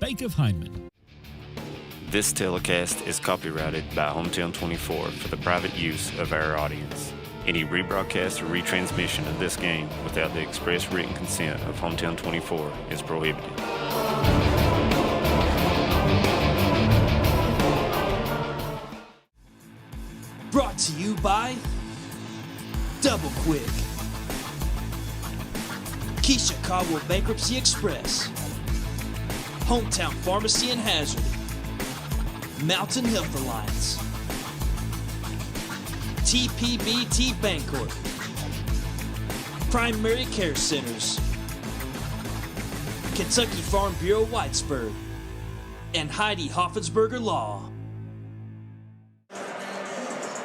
Bank of Hindman. This telecast is copyrighted by Hometown 24 for the private use of our audience. Any rebroadcast or retransmission of this game without the express written consent of Hometown 24 is prohibited. Brought to you by Double Quick, Keisha Caldwell Bankruptcy Express, Hometown Pharmacy in Hazard, Mountain Health Alliance, TPBT Bancorp, Primary Care Centers, Kentucky Farm Bureau Whitesburg, and Heidi Hoffensberger Law.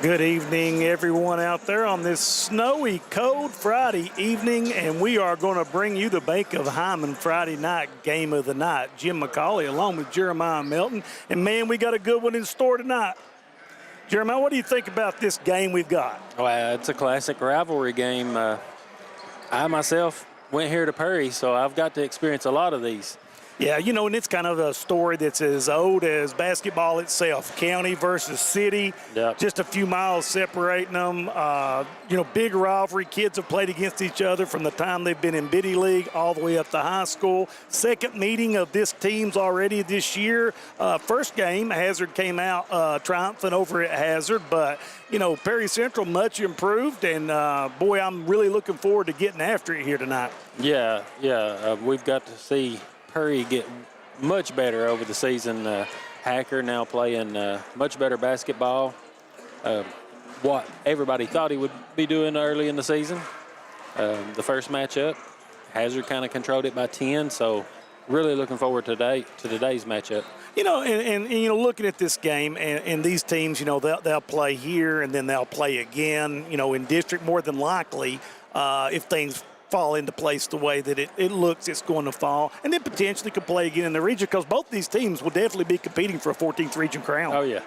Good evening, everyone out there on this snowy, cold Friday evening, and we are going to bring you the Bank of Hyman Friday night game of the night. Jim McCauley along with Jeremiah Melton, and man, we got a good one in store tonight. Jeremiah, what do you think about this game we've got? Well, it's a classic rivalry game. I myself went here to Perry, so I've got to experience a lot of these. Yeah, you know, and it's kind of a story that's as old as basketball itself. County versus city, Yep. Just a few miles separating them. You know, big rivalry. Kids have played against each other from the time they've been in Biddy League all the way up to high school. Second meeting of this team's already this year. First game, Hazard came out triumphant over at Hazard, but, you know, Perry Central much improved, and, boy, I'm really looking forward to getting after it here tonight. Yeah, we've got to see Perry get much better over the season. Hacker now playing much better basketball. What everybody thought he would be doing early in the season. The first matchup, Hazard kind of controlled it by 10, so really looking forward to today's matchup. You know, and you know, looking at this game and these teams, you know, they'll play here and then they'll play again, you know, in district more than likely if things fall into place the way that it looks it's going to fall, and then potentially could play again in the region, because both these teams will definitely be competing for a 14th region crown. Oh, yeah.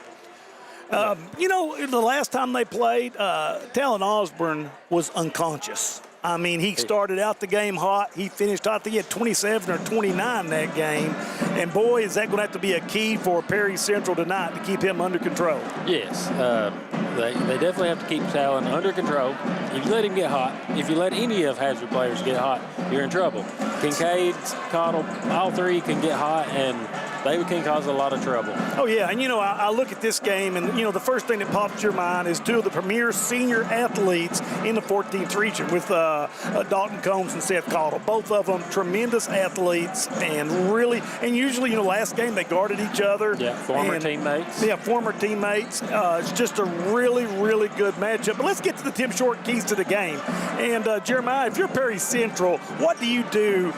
You know, the last time they played, Talon Osborne was unconscious. I mean, he started out the game hot. He finished hot. I think he had 27 or 29 that game. And, boy, is that going to have to be a key for Perry Central tonight to keep him under control. Yes. They definitely have to keep Talon under control. If you let him get hot, if you let any of Hazard players get hot, you're in trouble. Kincaid, Cottle, all three can get hot, and they can cause a lot of trouble. Oh, yeah, and, you know, I look at this game, and, you know, the first thing that pops to your mind is two of the premier senior athletes in the 14th region with Dalton Combs and Seth Cottle. Both of them tremendous athletes, and really, and usually, you know, last game they guarded each other. Yeah, former teammates. Yeah, former teammates. It's just a really, really good matchup. But let's get to the Tim Short keys to the game. And, Jeremiah, if you're Perry Central, what do you do?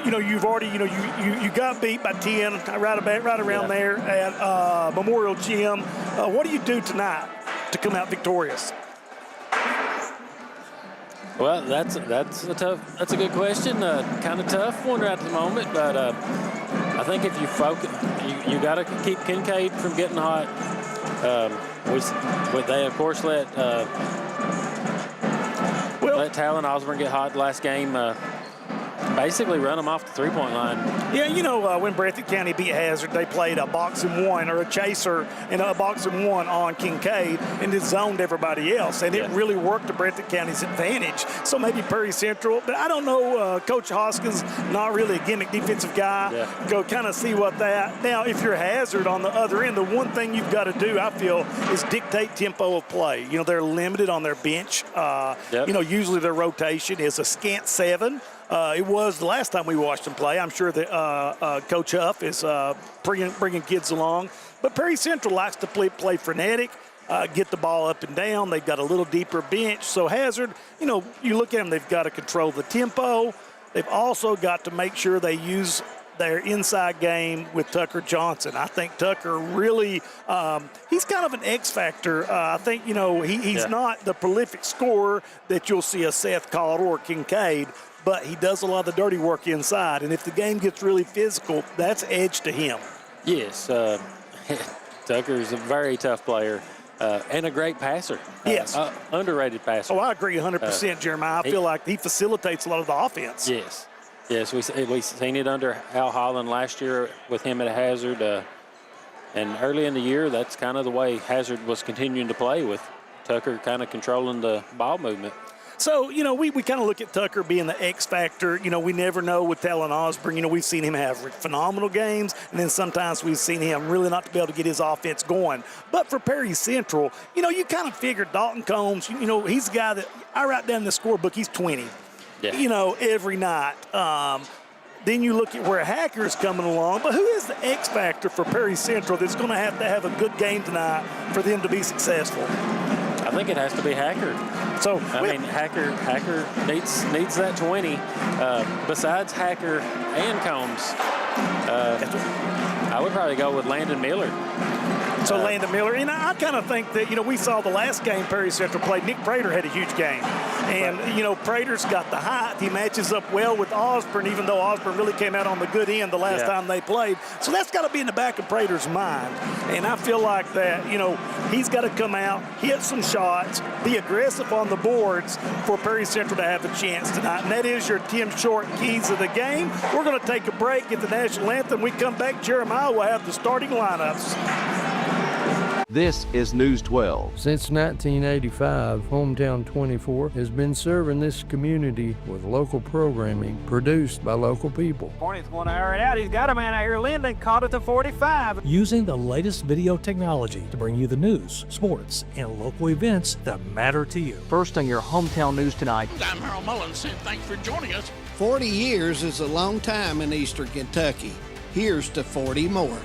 You know, you've already, you know, you got beat by 10 right around there at Memorial Gym. What do you do tonight to come out victorious? Well, that's a good question. Kind of tough one right at the moment, but I think if you focus, you got to keep Kincaid from getting hot. They of course let Talon Osborne get hot last game. Basically run them off the three-point line. Yeah, you know, when Breathitt County beat Hazard, they played a box and one or a chaser and a box and one on Kincaid and it zoned everybody else. And it really worked to Breathitt County's advantage. So maybe Perry Central, but I don't know, Coach Hoskins, not really a gimmick defensive guy. Yeah. Go kind of see what that. Now, if you're Hazard on the other end, the one thing you've got to do, I feel, is dictate tempo of play. You know, they're limited on their bench. You know, usually their rotation is a scant 7. It was the last time we watched them play. I'm sure that Coach Huff is bringing kids along. But Perry Central likes to play frenetic, get the ball up and down. They've got a little deeper bench. So Hazard, you know, you look at them, they've got to control the tempo. They've also got to make sure they use their inside game with Tucker Johnson. I think Tucker really, he's kind of an X factor. I think, you know, he's not the prolific scorer that you'll see a Seth Cottle or Kincaid, but he does a lot of the dirty work inside. And if the game gets really physical, that's edge to him. Yes, Tucker's a very tough player and a great passer. Yes. Underrated passer. Oh, I agree 100%, Jeremiah. I feel like he facilitates a lot of the offense. Yes. Yes, we seen it under Al Holland last year with him at Hazard. And early in the year, that's kind of the way Hazard was continuing to play, with Tucker kind of controlling the ball movement. So, we kind of look at Tucker being the X factor. We never know with Talon Osborne. We've seen him have phenomenal games, and then sometimes we've seen him really not to be able to get his offense going. But for Perry Central, you kind of figure Dalton Combs, he's the guy that I write down in the scorebook, he's 20, every night. Then you look at where Hacker is coming along, but who is the X factor for Perry Central that's going to have a good game tonight for them to be successful? I think it has to be Hacker. So Hacker needs that 20. Besides Hacker and Combs, I would probably go with Landon Miller. So Landon Miller, and I kind of think that, we saw the last game Perry Central played, Nick Prater had a huge game. And, Prater's got the height. He matches up well with Osborne, even though Osborne really came out on the good end the last time they played. So that's got to be in the back of Prater's mind. And I feel like that, he's got to come out, hit some shots, be aggressive on the boards for Perry Central to have a chance tonight. And that is your Tim Short keys of the game. We're going to take a break, get the national anthem. We come back, Jeremiah will have the starting lineups. This is News 12. Since 1985, Hometown 24 has been serving this community with local programming produced by local people. Hornets going to air it out. He's got a man out here. Linden caught it to 45. Using the latest video technology to bring you the news, sports, and local events that matter to you. First on your Hometown News tonight. I'm Harold Mullins, and thanks for joining us. 40 years is a long time in Eastern Kentucky. Here's to 40 more.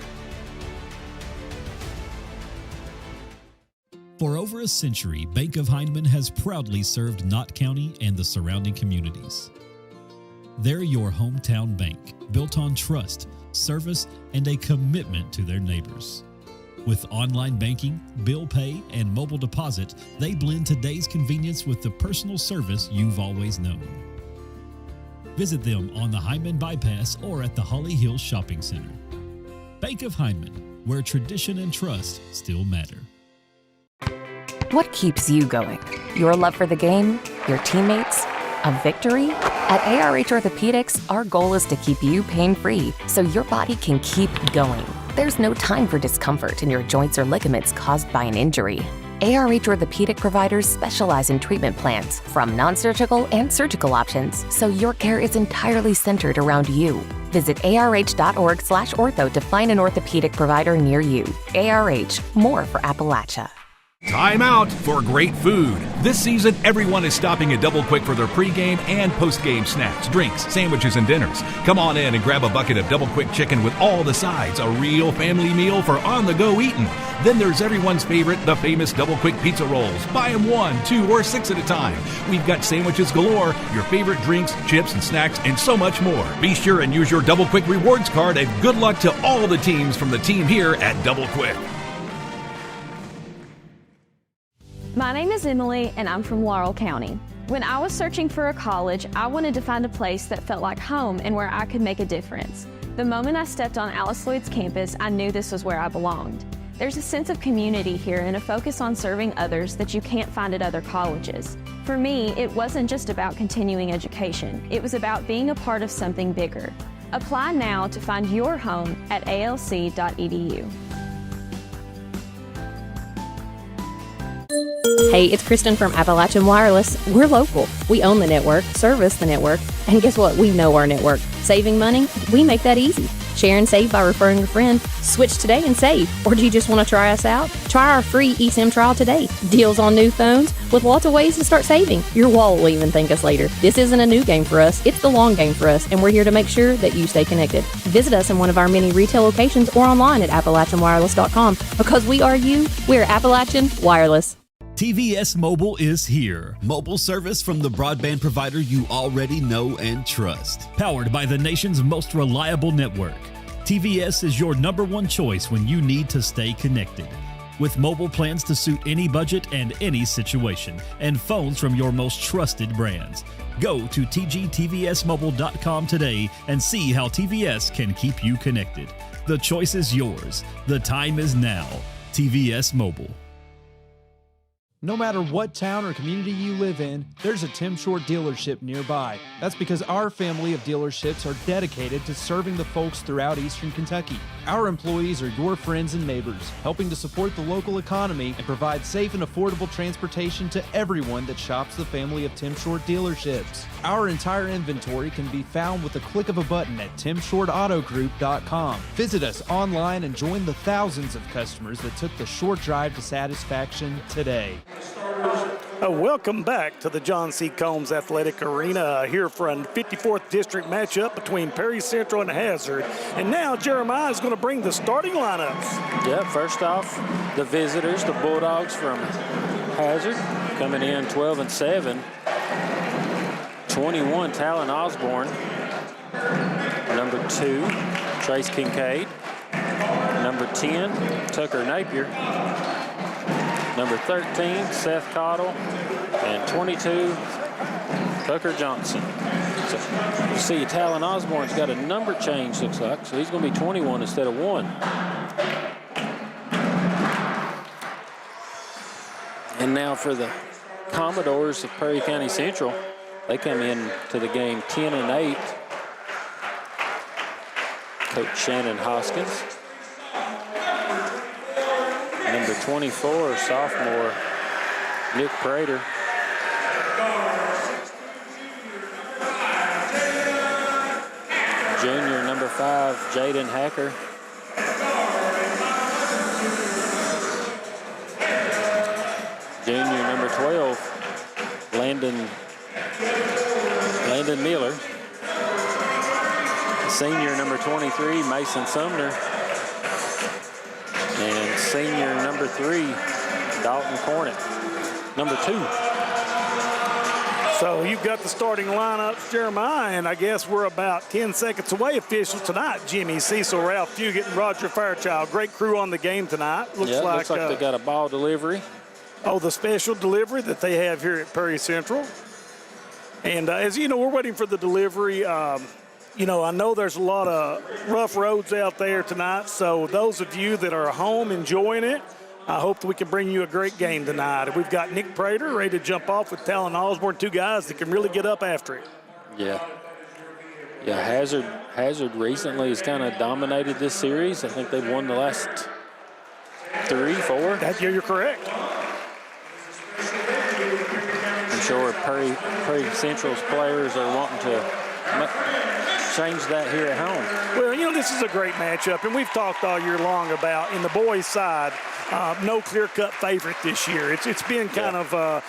For over a century, Bank of Heinemann has proudly served Knott County and the surrounding communities. They're your hometown bank, built on trust, service, and a commitment to their neighbors. With online banking, bill pay, and mobile deposit, they blend today's convenience with the personal service you've always known. Visit them on the Heinemann Bypass or at the Holly Hills Shopping Center. Bank of Heinemann, where tradition and trust still matter. What keeps you going? Your love for the game? Your teammates? A victory? At ARH Orthopedics, our goal is to keep you pain-free so your body can keep going. There's no time for discomfort in your joints or ligaments caused by an injury. ARH Orthopedic providers specialize in treatment plans, from non-surgical and surgical options, so your care is entirely centered around you. Visit arh.org/ortho to find an orthopedic provider near you. ARH, more for Appalachia. Time out for great food. This season, everyone is stopping at Double Quick for their pregame and postgame snacks, drinks, sandwiches, and dinners. Come on in and grab a bucket of Double Quick chicken with all the sides, a real family meal for on-the-go eating. Then there's everyone's favorite, the famous Double Quick pizza rolls. Buy them 1, 2, or 6 at a time. We've got sandwiches galore, your favorite drinks, chips, and snacks, and so much more. Be sure and use your Double Quick rewards card, and good luck to all the teams from the team here at Double Quick. My name is Emily, and I'm from Laurel County. When I was searching for a college, I wanted to find a place that felt like home and where I could make a difference. The moment I stepped on Alice Lloyd's campus, I knew this was where I belonged. There's a sense of community here and a focus on serving others that you can't find at other colleges. For me, it wasn't just about continuing education. It was about being a part of something bigger. Apply now to find your home at alc.edu. Hey, it's Kristen from Appalachian Wireless. We're local. We own the network, service the network, and guess what? We know our network. Saving money? We make that easy. Share and save by referring a friend. Switch today and save. Or do you just want to try us out? Try our free eSIM trial today. Deals on new phones with lots of ways to start saving. Your wallet will even thank us later. This isn't a new game for us. It's the long game for us, and we're here to make sure that you stay connected. Visit us in one of our many retail locations or online at AppalachianWireless.com. Because we are you, we're Appalachian Wireless. TVS Mobile is here. Mobile service from the broadband provider you already know and trust. Powered by the nation's most reliable network. TVS is your #1 choice when you need to stay connected. With mobile plans to suit any budget and any situation, and phones from your most trusted brands. Go to tgtvsmobile.com today and see how TVS can keep you connected. The choice is yours. The time is now. TVS Mobile. No matter what town or community you live in, there's a Tim Short dealership nearby. That's because our family of dealerships are dedicated to serving the folks throughout Eastern Kentucky. Our employees are your friends and neighbors, helping to support the local economy and provide safe and affordable transportation to everyone that shops the family of Tim Short dealerships. Our entire inventory can be found with the click of a button at timshortautogroup.com. Visit us online and join the thousands of customers that took the short drive to satisfaction today. Welcome back to the John C. Combs Athletic Arena here for a 54th District matchup between Perry Central and Hazard. And now Jeremiah is going to bring the starting lineups. Yeah, first off, the visitors, the Bulldogs from Hazard, coming in 12-7. 21, Talon Osborne. Number 2, Trace Kincaid. Number 10, Tucker Napier. Number 13, Seth Cottle, and 22, Tucker Johnson. So you see Talon Osborne's got a number change, looks like, so he's going to be 21 instead of 1. And now for the Commodores of Perry County Central, they come in to the game 10-8. Coach Shannon Hoskins. Number 24, sophomore Nick Prater. Junior, number 5, Jaden Hacker. Junior, number 12, Landon Miller. Senior, number 23, Mason Sumner. And senior number 3, Dalton Cornett, number 2. So you've got the starting lineups, Jeremiah, and I guess we're about 10 seconds away. Officials tonight: Jimmy Cecil, Ralph Fugit, and Roger Fairchild. Great crew on the game tonight. Looks like they got a ball delivery. Oh, the special delivery that they have here at Perry Central. And as you know, we're waiting for the delivery. You know, I know there's a lot of rough roads out there tonight, so those of you that are home enjoying it, I hope that we can bring you a great game tonight. We've got Nick Prater ready to jump off with Talon Osborne, 2 guys that can really get up after it. Yeah, Hazard recently has kind of dominated this series. I think they've won the last 3, 4. Yeah, you're correct. I'm sure Perry Central's players are wanting to change that here at home. Well, you know, this is a great matchup, and we've talked all year long about, in the boys' side, no clear-cut favorite this year. It's been kind of, 4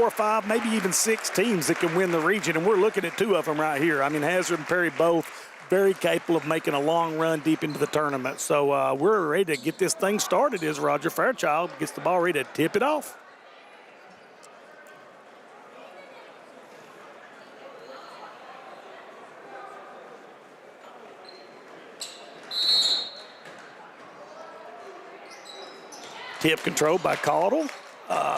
or 5, maybe even 6 teams that can win the region, and we're looking at 2 of them right here. I mean, Hazard and Perry both very capable of making a long run deep into the tournament. So we're ready to get this thing started as Roger Fairchild gets the ball ready to tip it off. Tip controlled by Caudle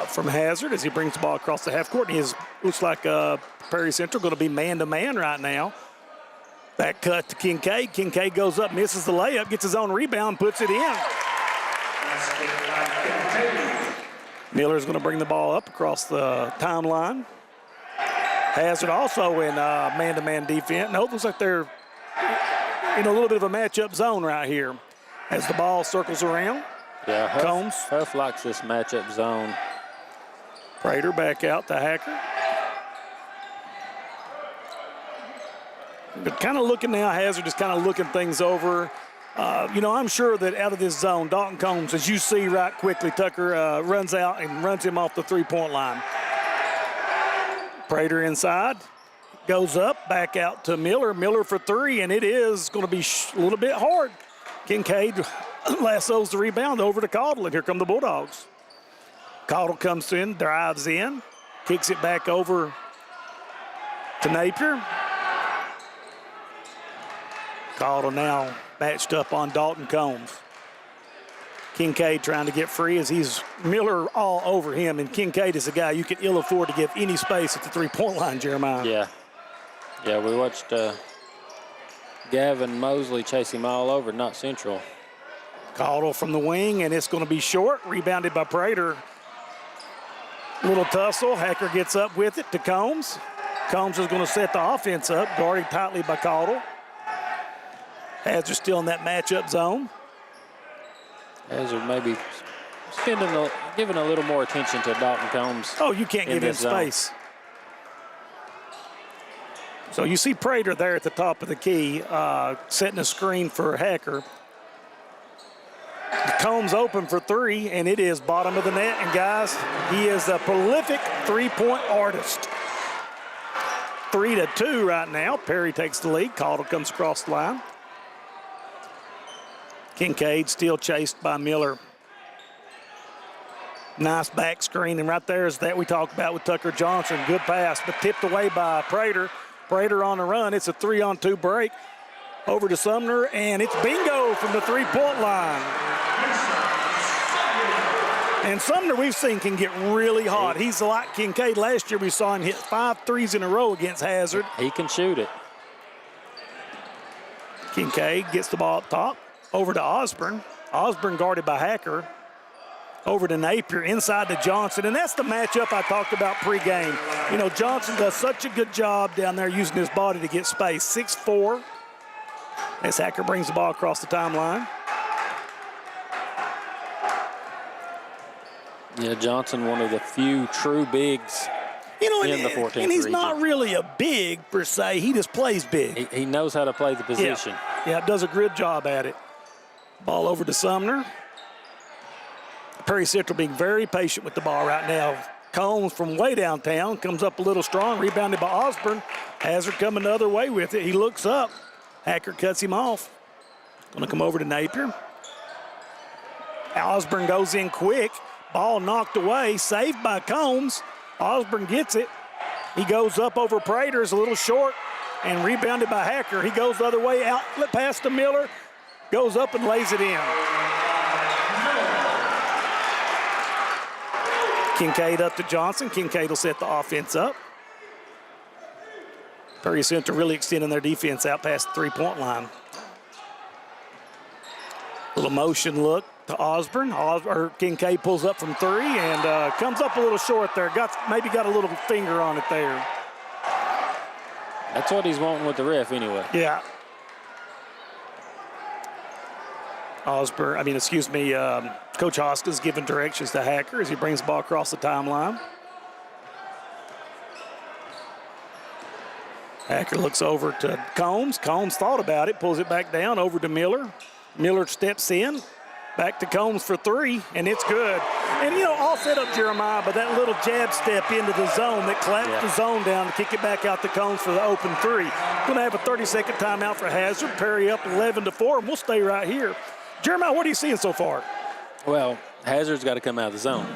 from Hazard as he brings the ball across the half court. And looks like Perry Central going to be man-to-man right now. Back cut to Kincaid. Kincaid goes up, misses the layup, gets his own rebound, puts it in. Miller's going to bring the ball up across the timeline. Hazard also in man-to-man defense. No, it looks like they're in a little bit of a matchup zone right here as the ball circles around. Yeah, Combs. Huff likes this matchup zone. Prater back out to Hacker. But kind of looking now, Hazard is kind of looking things over. I'm sure that out of this zone, Dalton Combs, as you see right quickly, Tucker runs out and runs him off the three-point line. Prater inside, goes up, back out to Miller. Miller for 3, and it is going to be a little bit hard. Kincaid lassos the rebound over to Caudle, and here come the Bulldogs. Caudle comes in, drives in, kicks it back over to Napier. Caudle now matched up on Dalton Combs. Kincaid trying to get free as he's Miller all over him, and Kincaid is a guy you can ill afford to give any space at the three-point line, Jeremiah. Yeah, we watched Gavin Mosley chase him all over, not Central. Caudle from the wing, and it's going to be short, rebounded by Prater. Little tussle. Hacker gets up with it to Combs. Combs is going to set the offense up, guarded tightly by Caudle. Hazard still in that matchup zone. Hazard maybe giving a little more attention to Dalton Combs. Oh, you can't give him space. So you see Prater there at the top of the key, setting a screen for Hacker. Combs open for three, and it is bottom of the net. And guys, he is a prolific three-point artist. 3-2 right now. Perry takes the lead. Caudle comes across the line. Kincaid still chased by Miller. Nice back screen, and right there is that we talked about with Tucker Johnson. Good pass, but tipped away by Prater. Prater on the run. It's a 3-on-2 break. Over to Sumner, and it's bingo from the three-point line. And Sumner, we've seen, can get really hot. He's like Kincaid. Last year we saw him hit 5 threes in a row against Hazard. He can shoot it. Kincaid gets the ball up top. Over to Osborne. Osborne guarded by Hacker. Over to Napier, inside to Johnson. And that's the matchup I talked about pregame. You know, Johnson does such a good job down there using his body to get space. 6'4". As Hacker brings the ball across the timeline. Yeah, Johnson, one of the few true bigs in the 14th and he's region. not really a big per se. He just plays big. He knows how to play the position. Yeah, does a good job at it. Ball over to Sumner. Perry Central being very patient with the ball right now. Combs from way downtown comes up a little strong, rebounded by Osborne. Hazard coming the other way with it. He looks up. Hacker cuts him off. Going to come over to Napier. Osborne goes in quick. Ball knocked away, saved by Combs. Osborne gets it. He goes up over Prater, is a little short, and rebounded by Hacker. He goes the other way, outlet pass to Miller, goes up and lays it in. Kincaid up to Johnson. Kincaid will set the offense up. Perry Central really extending their defense out past the three-point line. Little motion look to Osborne. Kincaid pulls up from three and comes up a little short there. Maybe got a little finger on it there. That's what he's wanting with the ref anyway. Yeah. Coach Hoskins giving directions to Hacker as he brings the ball across the timeline. Hacker looks over to Combs. Combs thought about it, pulls it back down over to Miller. Miller steps in, back to Combs for three, and it's good. And, all set up Jeremiah, but that little jab step into the zone that collapsed the zone down to kick it back out to Combs for the open three. Going to have a 30-second timeout for Hazard. Perry up 11-4, and we'll stay right here. Jeremiah, what are you seeing so far? Well, Hazard's got to come out of the zone.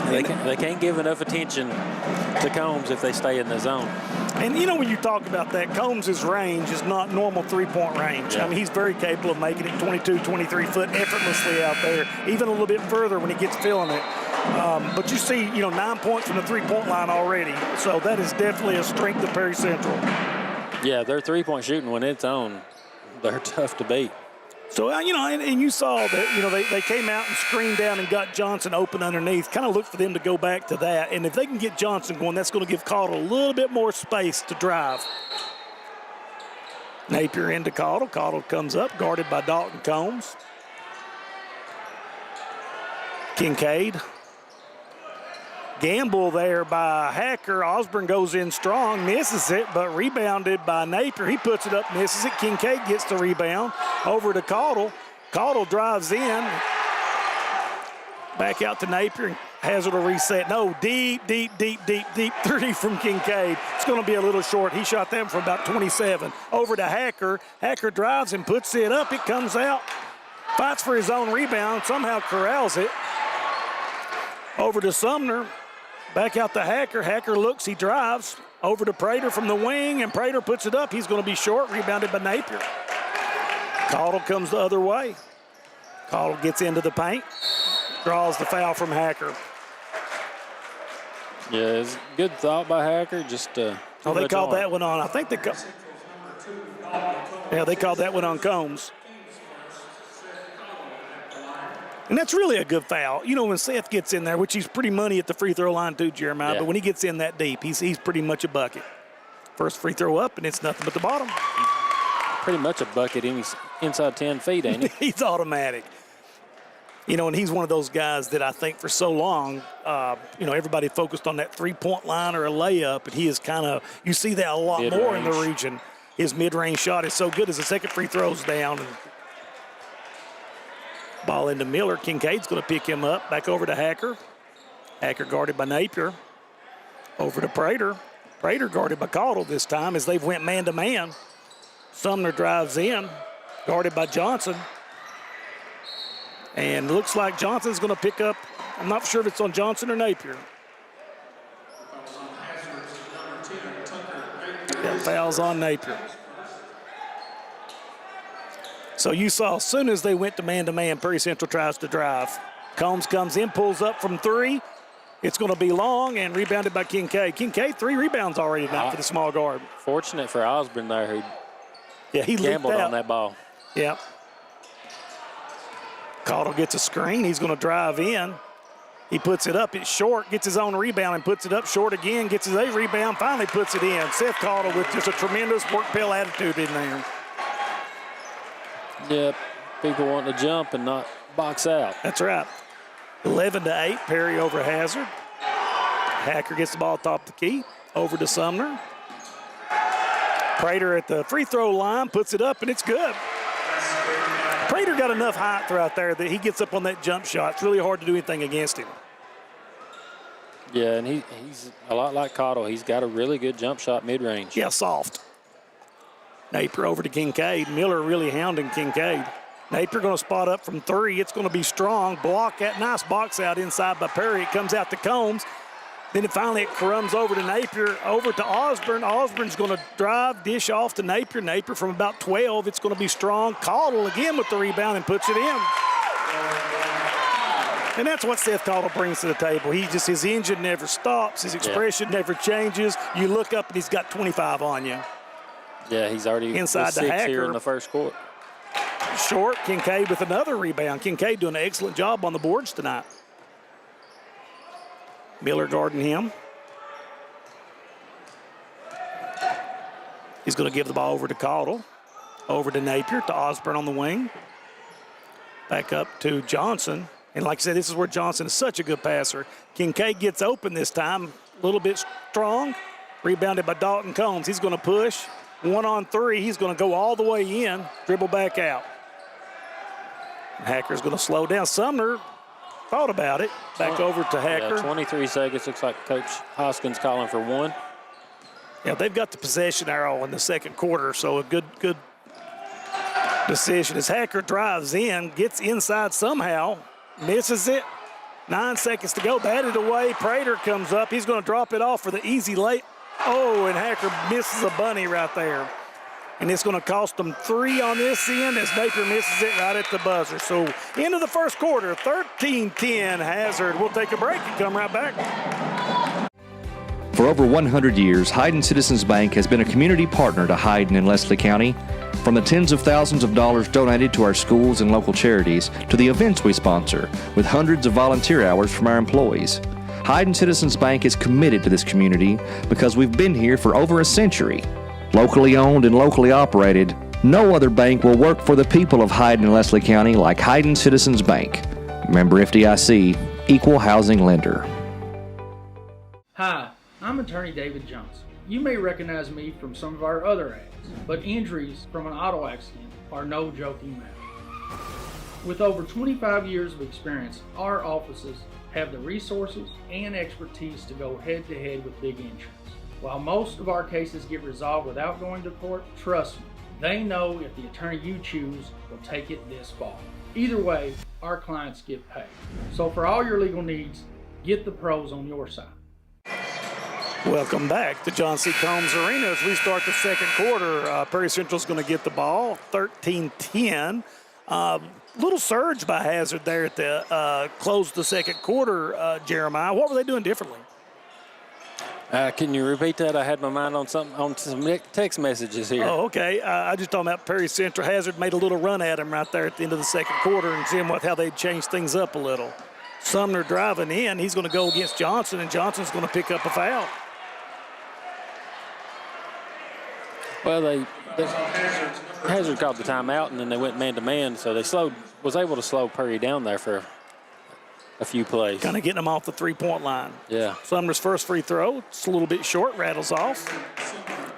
They can't give enough attention to Combs if they stay in the zone. And when you talk about that, Combs' range is not normal three-point range. Yeah. I mean, he's very capable of making it 22, 23 foot effortlessly out there, even a little bit further when he gets feeling it. But you see, 9 points from the three-point line already. So that is definitely a strength of Perry Central. Yeah, their three-point shooting when it's on, they're tough to beat. So, and you saw that, they came out and screened down and got Johnson open underneath. Kind of look for them to go back to that. And if they can get Johnson going, that's going to give Caudle a little bit more space to drive. Napier into Caudle. Caudle comes up, guarded by Dalton Combs. Kincaid. Gamble there by Hacker. Osborne goes in strong, misses it, but rebounded by Napier. He puts it up, misses it. Kincaid gets the rebound. Over to Caudle. Caudle drives in. Back out to Napier. Hazard will reset. No, deep three from Kincaid. It's going to be a little short. He shot that from about 27. Over to Hacker. Hacker drives and puts it up. It comes out. Fights for his own rebound. Somehow corrals it. Over to Sumner. Back out to Hacker. Hacker looks, he drives. Over to Prater from the wing, and Prater puts it up. He's going to be short, rebounded by Napier. Caudle comes the other way. Caudle gets into the paint. Draws the foul from Hacker. Yeah, it's good thought by Hacker. Just they called that one on. I think they called that one on Combs. And that's really a good foul. You know, when Seth gets in there, which he's pretty money at the free throw line too, Jeremiah, but when he gets in that deep, he's pretty much a bucket. First free throw up, and it's nothing but the bottom. Pretty much a bucket inside 10 feet, ain't he? He's automatic. You know, and he's one of those guys that I think for so long, you know, everybody focused on that three-point line or a layup, and he is kind of, you see that a lot more in the region. His mid-range shot is so good as the second free throw's down. And ball into Miller. Kincaid's going to pick him up. Back over to Hacker. Hacker guarded by Napier. Over to Prater. Prater guarded by Caudle this time as they've went man-to-man. Sumner drives in, guarded by Johnson. And looks like Johnson's going to pick up. I'm not sure if it's on Johnson or Napier. That foul's on Napier. So you saw as soon as they went to man-to-man, Perry Central tries to drive. Combs comes in, pulls up from three. It's going to be long and rebounded by Kincaid. Kincaid, 3 rebounds already tonight for the small guard. Fortunate for Osborne there, who he gambled on that ball. Yeah. Caudle gets a screen. He's going to drive in. He puts it up. It's short, gets his own rebound and puts it up short again, gets his A rebound, finally puts it in. Seth Caudle with just a tremendous work pill attitude in there. Yep, people want to jump and not box out. That's right. 11-8, Perry over Hazard. Hacker gets the ball top of the key, over to Sumner. Prater at the free throw line, puts it up, and it's good. Prater got enough height throughout there that he gets up on that jump shot. It's really hard to do anything against him. Yeah, and he's a lot like Caudle. He's got a really good jump shot mid-range. Yeah, soft. Napier over to Kincaid. Miller really hounding Kincaid. Napier going to spot up from 3. It's going to be strong. Block that nice box out inside by Perry. It comes out to Combs. Then finally it crumbs over to Napier, over to Osborne. Osborne's going to drive, dish off to Napier. Napier from about 12. It's going to be strong. Caudle again with the rebound and puts it in. And that's what Seth Caudle brings to the table. His engine never stops. His expression never changes. You look up and he's got 25 on you. Yeah, he's already inside the 6 Hacker. Here in the first quarter. Short, Kincaid with another rebound. Kincaid doing an excellent job on the boards tonight. Miller guarding him. He's going to give the ball over to Caudle. Over to Napier, to Osborne on the wing. Back up to Johnson. And like I said, this is where Johnson is such a good passer. Kincaid gets open this time, a little bit strong. Rebounded by Dalton Combs. He's going to push. 1-on-3. He's going to go all the way in, dribble back out. Hacker's going to slow down. Sumner thought about it. Back over to Hacker. Yeah, 23 seconds. Looks like Coach Hoskins calling for 1. Yeah, they've got the possession arrow in the second quarter, so a good decision. As Hacker drives in, gets inside somehow, misses it. 9 seconds to go. Batted away. Prater comes up. He's going to drop it off for the easy late. Oh, and Hacker misses a bunny right there. And it's going to cost them 3 on this end as Napier misses it right at the buzzer. So into the first quarter, 13-10 Hazard. We'll take a break and come right back. For over 100 years, Hayden Citizens Bank has been a community partner to Hayden and Leslie County. From the tens of thousands of dollars donated to our schools and local charities to the events we sponsor, with hundreds of volunteer hours from our employees. Hayden Citizens Bank is committed to this community because we've been here for over a century. Locally owned and locally operated, no other bank will work for the people of Hayden and Leslie County like Hayden Citizens Bank. Member FDIC, Equal Housing Lender. Hi, I'm attorney David Johnson. You may recognize me from some of our other ads, but injuries from an auto accident are no joking matter. With over 25 years of experience, our offices have the resources and expertise to go head-to-head with big insurance. While most of our cases get resolved without going to court, trust me, they know if the attorney you choose will take it this far. Either way, our clients get paid. So for all your legal needs, get the pros on your side. Welcome back to John C. Combs Arena as we start the second quarter. Perry Central's going to get the ball, 13-10. Little surge by Hazard there at the close of the second quarter, Jeremiah. What were they doing differently? Can you repeat that? I had my mind on some text messages here. Oh, okay. I just talking about Perry Central. Hazard made a little run at him right there at the end of the second quarter and seeing how they changed things up a little. Sumner driving in. He's going to go against Johnson, and Johnson's going to pick up a foul. Well, Hazard called the timeout, and then they went man-to-man, so they was able to slow Perry down there for a few plays. Kind of getting him off the three-point line. Yeah. Sumner's first free throw, it's a little bit short, rattles off.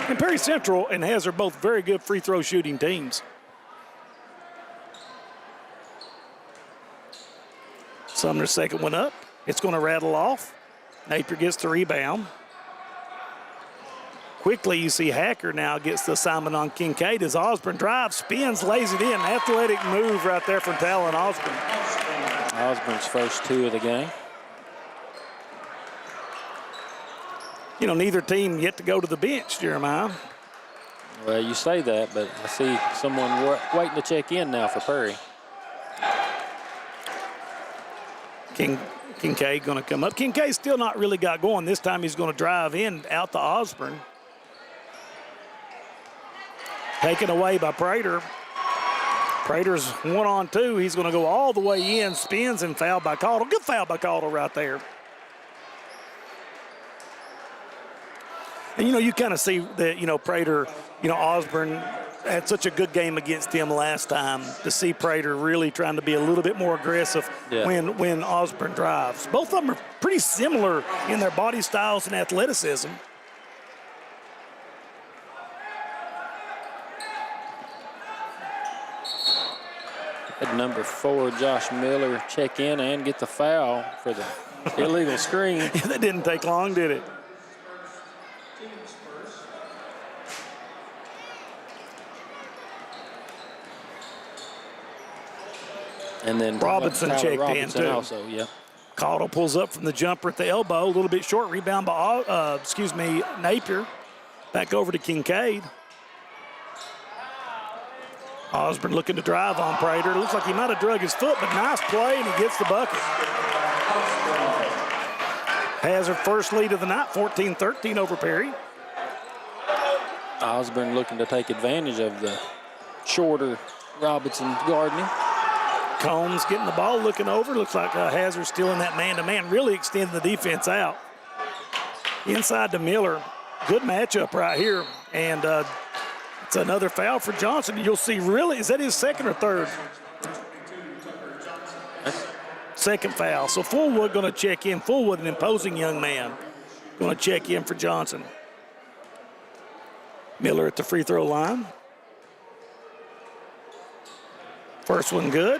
And Perry Central and Hazard both very good free throw shooting teams. Sumner's second one up. It's going to rattle off. Napier gets the rebound. Quickly, you see Hacker now gets the assignment on Kincaid as Osborne drives, spins, lays it in. Athletic move right there from Talon Osborne. Osborne's first two of the game. You know, neither team yet to go to the bench, Jeremiah. Well, you say that, but I see someone waiting to check in now for Perry. Kincaid going to come up. Kincaid still not really got going. This time he's going to drive in out to Osborne. Taken away by Prater. Prater's 1-on-2. He's going to go all the way in, spins, and fouled by Caudle. Good foul by Caudle right there. And, you know, you kind of see that, you know, Prater, you know, Osborne had such a good game against him last time to see Prater really trying to be a little bit more aggressive when Osborne drives. Both of them are pretty similar in their body styles and athleticism. Had number 4, Josh Miller, check in and get the foul for the illegal screen. Yeah, that didn't take long, did it? And then Robinson checked in too. Also, yeah. Caudle pulls up from the jumper at the elbow, a little bit short. Rebound by, Napier. Back over to Kincaid. Osborne looking to drive on Prater. Looks like he might have drug his foot, but nice play, and he gets the bucket. Hazard first lead of the night, 14-13 over Perry. Osborne looking to take advantage of the shorter Robinson guarding. Combs getting the ball, looking over. Looks like Hazard still in that man-to-man, really extending the defense out. Inside to Miller. Good matchup right here. And it's another foul for Johnson. You'll see really, is that his second or third? Second foul. So Fullwood going to check in. Fullwood, an imposing young man, going to check in for Johnson. Miller at the free throw line. First one good.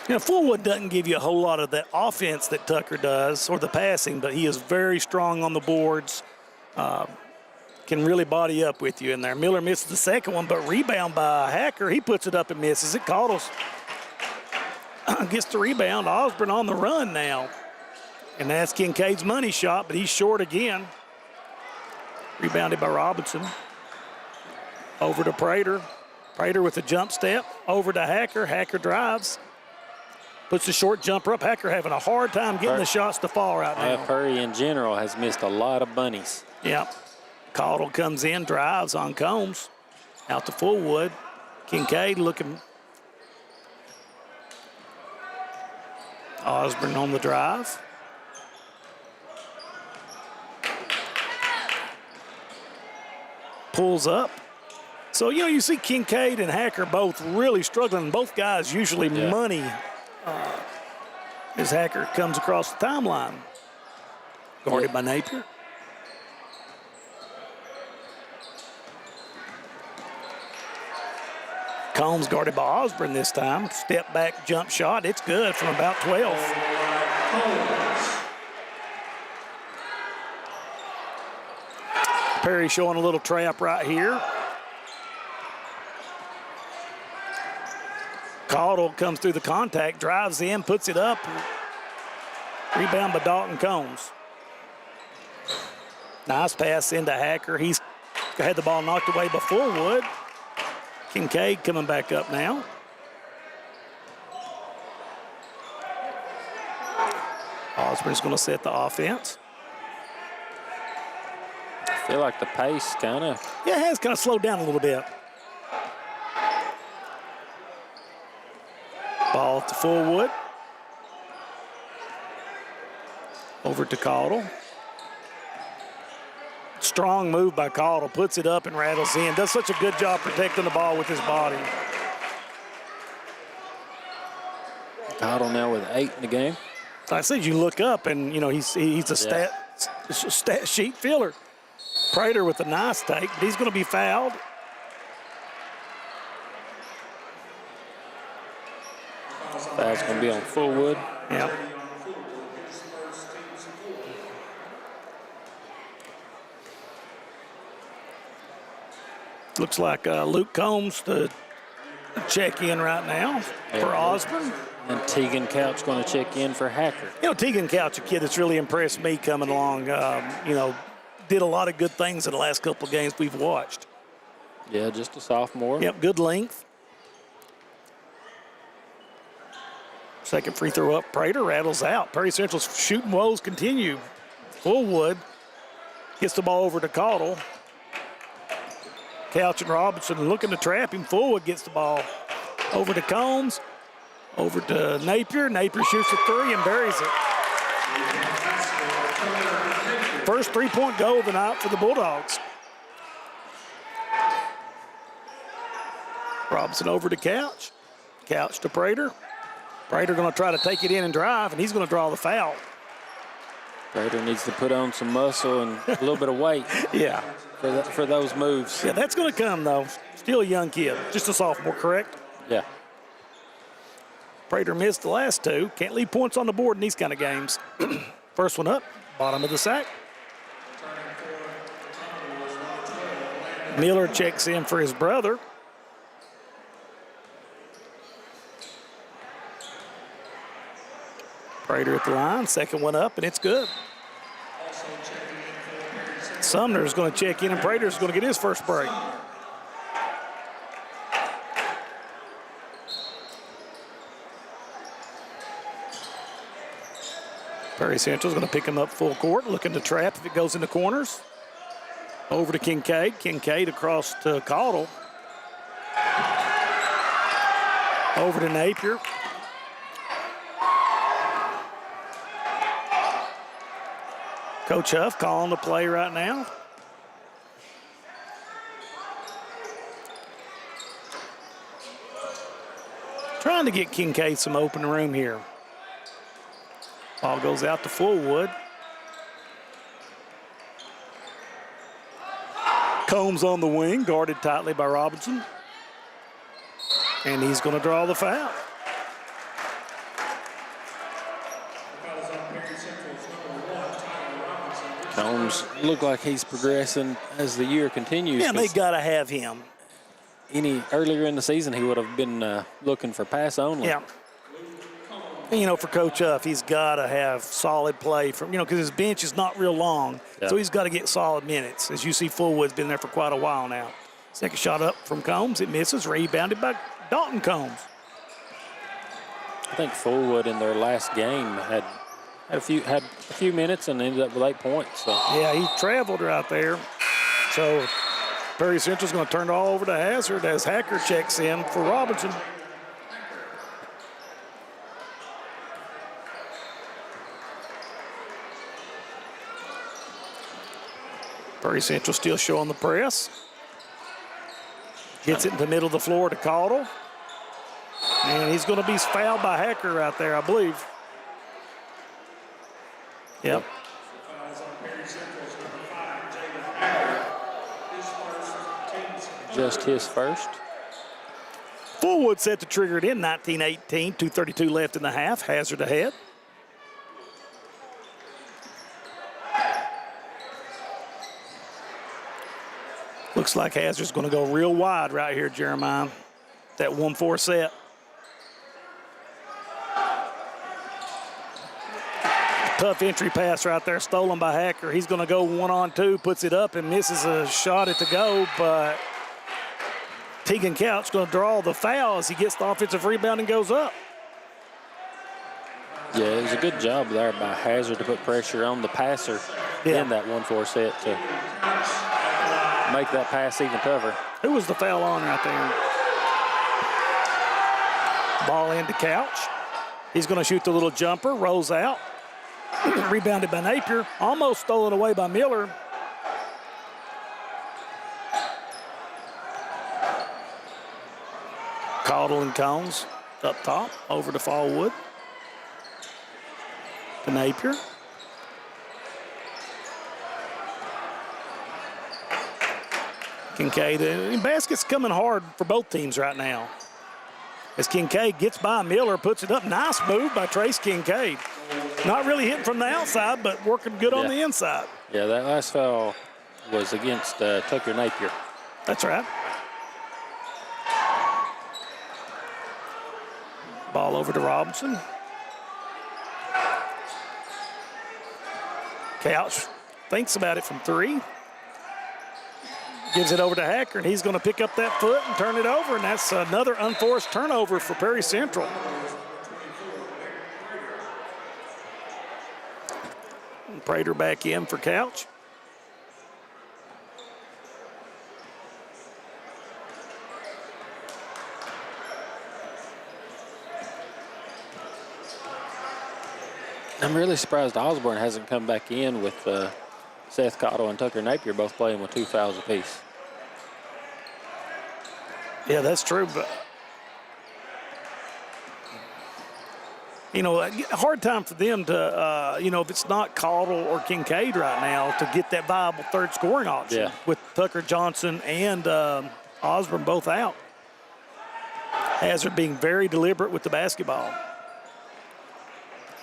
You know, Fullwood doesn't give you a whole lot of that offense that Tucker does, or the passing, but he is very strong on the boards, can really body up with you in there. Miller misses the second one, but rebound by Hacker. He puts it up and misses it. Caudle's gets the rebound. Osborne on the run now. And that's Kincaid's money shot, but he's short again. Rebounded by Robinson. Over to Prater. Prater with a jump step. Over to Hacker. Hacker drives. Puts the short jumper up. Hacker having a hard time getting the shots to fall right now. Perry in general has missed a lot of bunnies. Yep. Caudle comes in, drives on Combs. Out to Fullwood. Kincaid looking. Osborne on the drive. Pulls up. So, you know, you see Kincaid and Hacker both really struggling. Both guys usually money as Hacker comes across the timeline. Guarded by Napier. Combs guarded by Osborne this time. Step back jump shot. It's good from about 12. Perry showing a little trap right here. Caudle comes through the contact, drives in, puts it up. Rebound by Dalton Combs. Nice pass into Hacker. He's had the ball knocked away by Fullwood. Kincaid coming back up now. Osborne's going to set the offense. I feel like the pace kind of. Yeah, it has kind of slowed down a little bit. Ball to Fullwood. Over to Caudle. Strong move by Caudle. Puts it up and rattles in. Does such a good job protecting the ball with his body. Caudle now with 8 in the game. I said you look up and, you know, he's a stat sheet filler. Prater with a nice take, but he's going to be fouled. Foul's going to be on Fullwood. Yeah. Looks like Luke Combs to check in right now for Osborne. And Tegan Couch going to check in for Hacker. You know, Tegan Couch, a kid that's really impressed me coming along. You know, did a lot of good things in the last couple of games we've watched. Yeah, just a sophomore. Yep, good length. Second free throw up, Prater rattles out. Perry Central's shooting woes continue. Fullwood gets the ball over to Caudle. Couch and Robinson looking to trap him. Fullwood gets the ball over to Combs, over to Napier. Napier shoots a three and buries it. First three-point goal of the night for the Bulldogs. Robinson over to Couch. Couch to Prater. Prater going to try to take it in and drive, and he's going to draw the foul. Prater needs to put on some muscle and a little bit of weight. Yeah. For those moves. Yeah, that's going to come, though. Still a young kid. Just a sophomore, correct? Yeah. Prater missed the last two. Can't leave points on the board in these kind of games. First one up, bottom of the sack. Miller checks in for his brother. Prater at the line, second one up, and it's good. Sumner's going to check in, and Prater's going to get his first break. Perry Central's going to pick him up full court, looking to trap if it goes into corners. Over to Kincaid. Kincaid across to Caudle. Over to Napier. Coach Huff calling the play right now. Trying to get Kincaid some open room here. Ball goes out to Fullwood. Combs on the wing, guarded tightly by Robinson. And he's going to draw the foul. Combs look like he's progressing as the year continues. Yeah, they got to have him. Earlier in the season, he would have been looking for pass only. Yeah. And, you know, for Coach Huff, he's got to have solid play from, you know, because his bench is not real long. Yeah. So he's got to get solid minutes. As you see, Fullwood's been there for quite a while now. Second shot up from Combs. It misses, rebounded by Dalton Combs. I think Fullwood in their last game had a few minutes and ended up with 8 points. So. Yeah, he traveled right there. So Perry Central's going to turn it all over to Hazard as Hacker checks in for Robinson. Perry Central still showing the press. Gets it in the middle of the floor to Caudle. And he's going to be fouled by Hacker right there, I believe. Yep. Just his first. Fullwood set to trigger it in 19-18, 2:32 left in the half. Hazard ahead. Looks like Hazard's going to go real wide right here, Jeremiah. That 1-4 set. Tough entry pass right there, stolen by Hacker. He's going to go 1-on-2, puts it up and misses a shot at the go, but Tegan Couch going to draw the foul as he gets the offensive rebound and goes up. Yeah, it was a good job there by Hazard to put pressure on the passer in that 1-4 set to make that pass even tougher. Who was the foul on right there? Ball into Couch. He's going to shoot the little jumper, rolls out. Rebounded by Napier, almost stolen away by Miller. Caudle and Combs up top, over to Fallwood. To Napier. Kincaid, the basket's coming hard for both teams right now. As Kincaid gets by Miller, puts it up. Nice move by Trace Kincaid. Not really hitting from the outside, but working good on the inside. Yeah, that last foul was against Tucker Napier. That's right. Ball over to Robinson. Couch thinks about it from 3. Gives it over to Hacker, and he's going to pick up that foot and turn it over, and that's another unforced turnover for Perry Central. And Prater back in for Couch. I'm really surprised Osborne hasn't come back in with Seth Cottle and Tucker Napier both playing with 2 fouls apiece. Yeah, that's true, but you know, a hard time for them to, you know, if it's not Caudle or Kincaid right now, to get that viable third scoring option with Tucker Johnson and Osborne both out. Hazard being very deliberate with the basketball.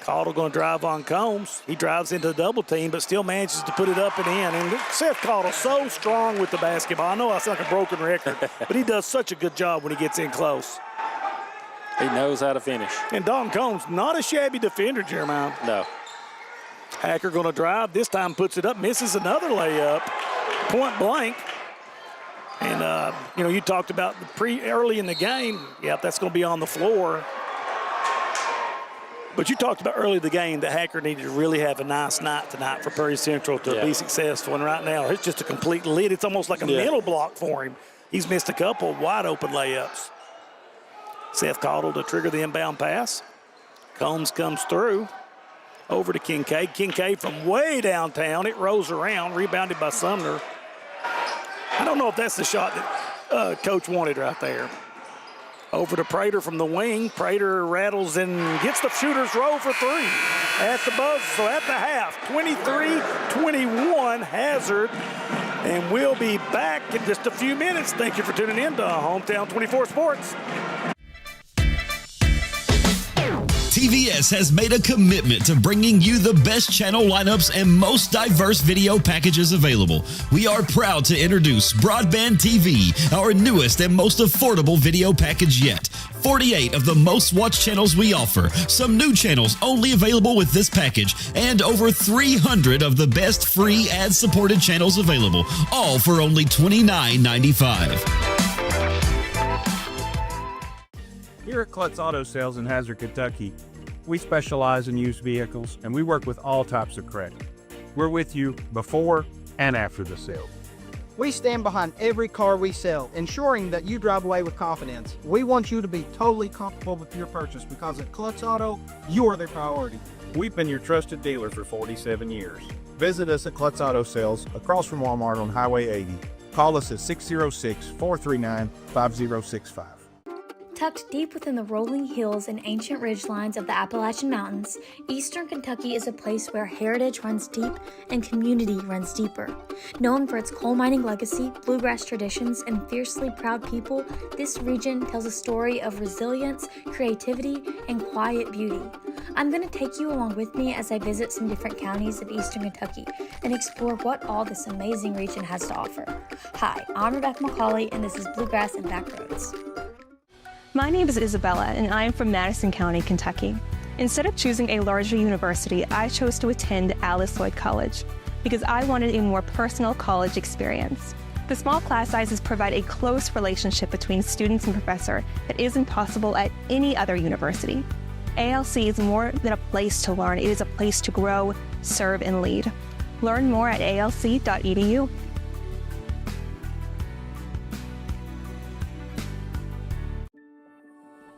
Caudle going to drive on Combs. He drives into the double team, but still manages to put it up and in. And Seth Caudle so strong with the basketball. I know I sound like a broken record, but he does such a good job when he gets in close. He knows how to finish. And Dalton Combs, not a shabby defender, Jeremiah. No. Hacker going to drive. This time puts it up, misses another layup, point blank. And, you know, you talked about the early in the game. Yep, that's going to be on the floor. But you talked about early in the game that Hacker needed to really have a nice night tonight for Perry Central to be successful. And right now, it's just a complete lead. It's almost like a middle block for him. He's missed a couple wide open layups. Seth Caudle to trigger the inbound pass. Combs comes through. Over to Kincaid. Kincaid from way downtown. It rolls around, rebounded by Sumner. I don't know if that's the shot that Coach wanted right there. Over to Prater from the wing. Prater rattles and gets the shooter's roll for 3 at the buzzer. So at the half, 23-21 Hazard. And we'll be back in just a few minutes. Thank you for tuning in to Hometown 24 Sports. TVS has made a commitment to bringing you the best channel lineups and most diverse video packages available. We are proud to introduce Broadband TV, our newest and most affordable video package yet. 48 of the most watched channels we offer, some new channels only available with this package, and over 300 of the best free ad-supported channels available, all for only $29.95. Here at Klutz Auto Sales in Hazard, Kentucky, we specialize in used vehicles and we work with all types of credit. We're with you before and after the sale. We stand behind every car we sell, ensuring that you drive away with confidence. We want you to be totally comfortable with your purchase because at Klutz Auto, you're the priority. We've been your trusted dealer for 47 years. Visit us at Klutz Auto Sales across from Walmart on Highway 80. Call us at 606-439-5065. Tucked deep within the rolling hills and ancient ridgelines of the Appalachian Mountains, Eastern Kentucky is a place where heritage runs deep and community runs deeper. Known for its coal mining legacy, bluegrass traditions, and fiercely proud people, this region tells a story of resilience, creativity, and quiet beauty. I'm going to take you along with me as I visit some different counties of Eastern Kentucky and explore what all this amazing region has to offer. Hi, I'm Rebecca McCauley, and this is Bluegrass and Backroads. My name is Isabella, and I am from Madison County, Kentucky. Instead of choosing a larger university, I chose to attend Alice Lloyd College because I wanted a more personal college experience. The small class sizes provide a close relationship between students and professor that isn't possible at any other university. ALC is more than a place to learn. It is a place to grow, serve, and lead. Learn more at alc.edu.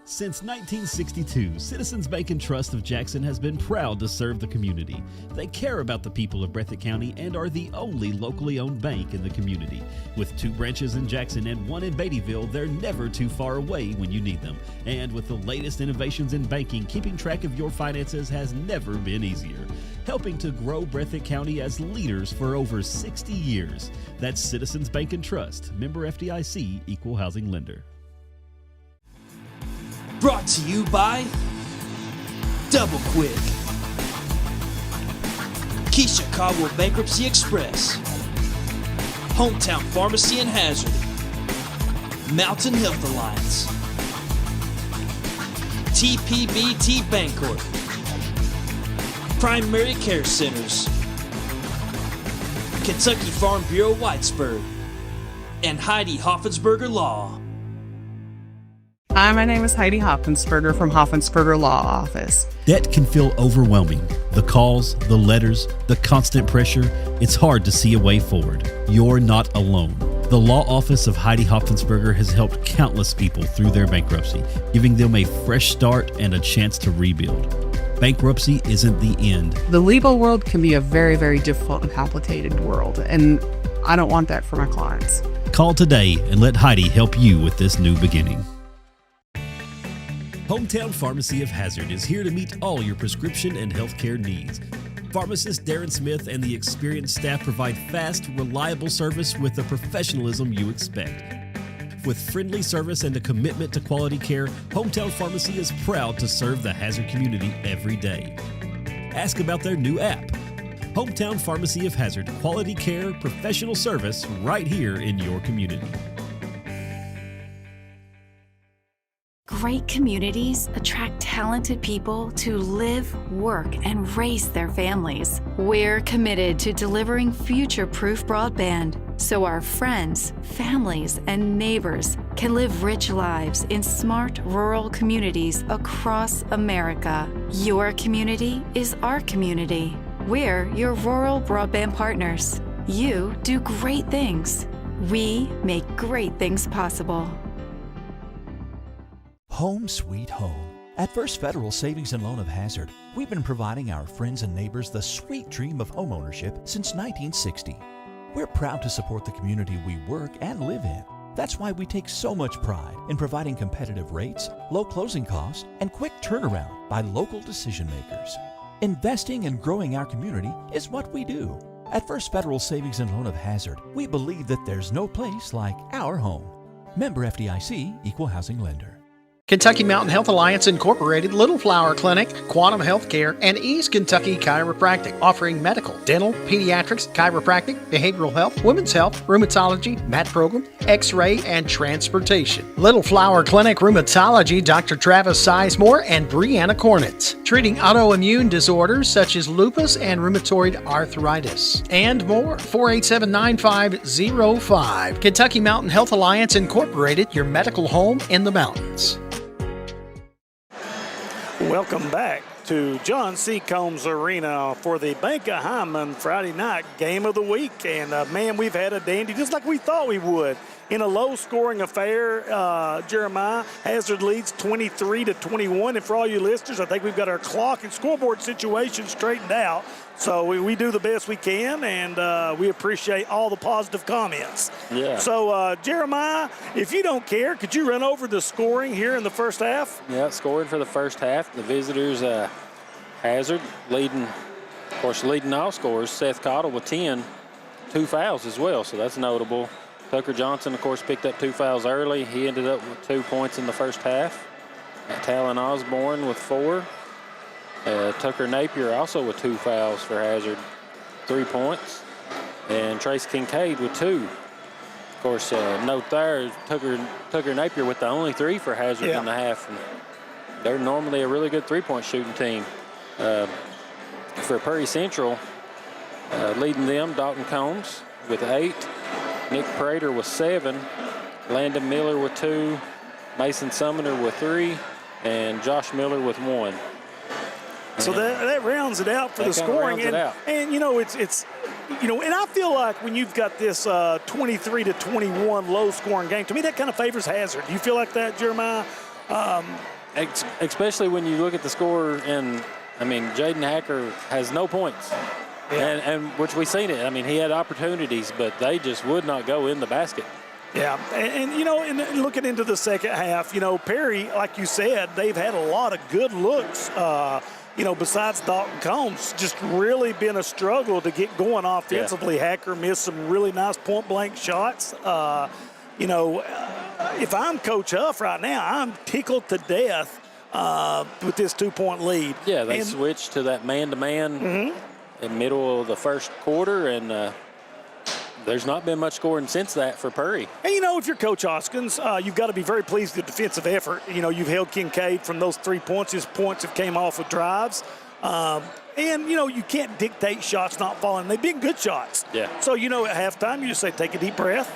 Since 1962, Citizens Bank and Trust of Jackson has been proud to serve the community. They care about the people of Breathitt County and are the only locally owned bank in the community. With 2 branches in Jackson and 1 in Beattyville, they're never too far away when you need them. And with the latest innovations in banking, keeping track of your finances has never been easier. Helping to grow Breathitt County as leaders for over 60 years. That's Citizens Bank and Trust, member FDIC, equal housing lender. Brought to you by Double Quick, Keisha Caldwell Bankruptcy Express, Hometown Pharmacy in Hazard, Mountain Health Alliance, TPBT Bancorp, Primary Care Centers, Kentucky Farm Bureau Whitesburg, and Heidi Hoffensberger Law. Hi, my name is Heidi Hoffensberger from Hoffensberger Law Office. Debt can feel overwhelming. The calls, the letters, the constant pressure, it's hard to see a way forward. You're not alone. The law office of Heidi Hoffensberger has helped countless people through their bankruptcy, giving them a fresh start and a chance to rebuild. Bankruptcy isn't the end. The legal world can be a very, very difficult and complicated world, and I don't want that for my clients. Call today and let Heidi help you with this new beginning. Hometown Pharmacy of Hazard is here to meet all your prescription and healthcare needs. Pharmacist Darren Smith and the experienced staff provide fast, reliable service with the professionalism you expect. With friendly service and a commitment to quality care, Hometown Pharmacy is proud to serve the Hazard community every day. Ask about their new app. Hometown Pharmacy of Hazard, quality care, professional service right here in your community. Great communities attract talented people to live, work, and raise their families. We're committed to delivering future-proof broadband so our friends, families, and neighbors can live rich lives in smart rural communities across America. Your community is our community. We're your rural broadband partners. You do great things. We make great things possible. Home sweet home. At First Federal Savings and Loan of Hazard, we've been providing our friends and neighbors the sweet dream of homeownership since 1960. We're proud to support the community we work and live in. That's why we take so much pride in providing competitive rates, low closing costs, and quick turnaround by local decision makers. Investing and growing our community is what we do. At First Federal Savings and Loan of Hazard, we believe that there's no place like our home. Member FDIC, equal housing lender. Kentucky Mountain Health Alliance Incorporated, Little Flower Clinic, Quantum Healthcare, and East Kentucky Chiropractic, offering medical, dental, pediatrics, chiropractic, behavioral health, women's health, rheumatology, mat program, x-ray, and transportation. Little Flower Clinic Rheumatology, Dr. Travis Sizemore and Brianna Cornitz, treating autoimmune disorders such as lupus and rheumatoid arthritis, and more. 487-9505. Kentucky Mountain Health Alliance Incorporated, your medical home in the mountains. Welcome back to John C. Combs Arena for the Bank of Hyman Friday night game of the week. And, man, we've had a dandy just like we thought we would. In a low-scoring affair, Jeremiah, Hazard leads 23-21. And for all you listeners, I think we've got our clock and scoreboard situation straightened out. So we do the best we can, and we appreciate all the positive comments. Yeah. So, Jeremiah, if you don't care, could you run over the scoring here in the first half? Yeah, scoring for the first half. The visitors, Hazard leading all scorers. Seth Cottle with 10, 2 fouls as well, so that's notable. Tucker Johnson, of course, picked up 2 fouls early. He ended up with 2 points in the first half. Talon Osborne with 4. Tucker Napier also with 2 fouls for Hazard, 3 points. And Trace Kincaid with 2. Of course, note there, Tucker Napier with the only 3 for Hazard in the half. And they're normally a really good 3-point shooting team. For Perry Central, leading them, Dalton Combs with 8. Nick Prater with 7. Landon Miller with 2. Mason Sumner with 3. and Josh Miller with 1. So that rounds it out for the scoring. And you know, it's you know, and I feel like when you've got this 23-21 low-scoring game, to me that kind of favors Hazard. Do you feel like that, Jeremiah? Especially when you look at the score, and I mean, Jaden Hacker has no points, and which we've seen it. I mean, he had opportunities, but they just would not go in the basket. Yeah, and you know, and looking into the second half, you know, Perry, like you said, they've had a lot of good looks. You know, besides Dalton Combs, just really been a struggle to get going offensively. Yeah. Hacker missed some really nice point-blank shots. You know, if I'm Coach Huff right now, I'm tickled to death with this 2-point lead. Yeah, they switched to that man-to-man in the middle of the first quarter, and there's not been much scoring since that for Perry. And, you know, if you're Coach Hoskins, you've got to be very pleased with the defensive effort. You know, you've held Kincaid from those 3 points. His points have came off of drives. And, you know, you can't dictate shots not falling. They've been good shots. Yeah. So, you know, at halftime, you just say, take a deep breath.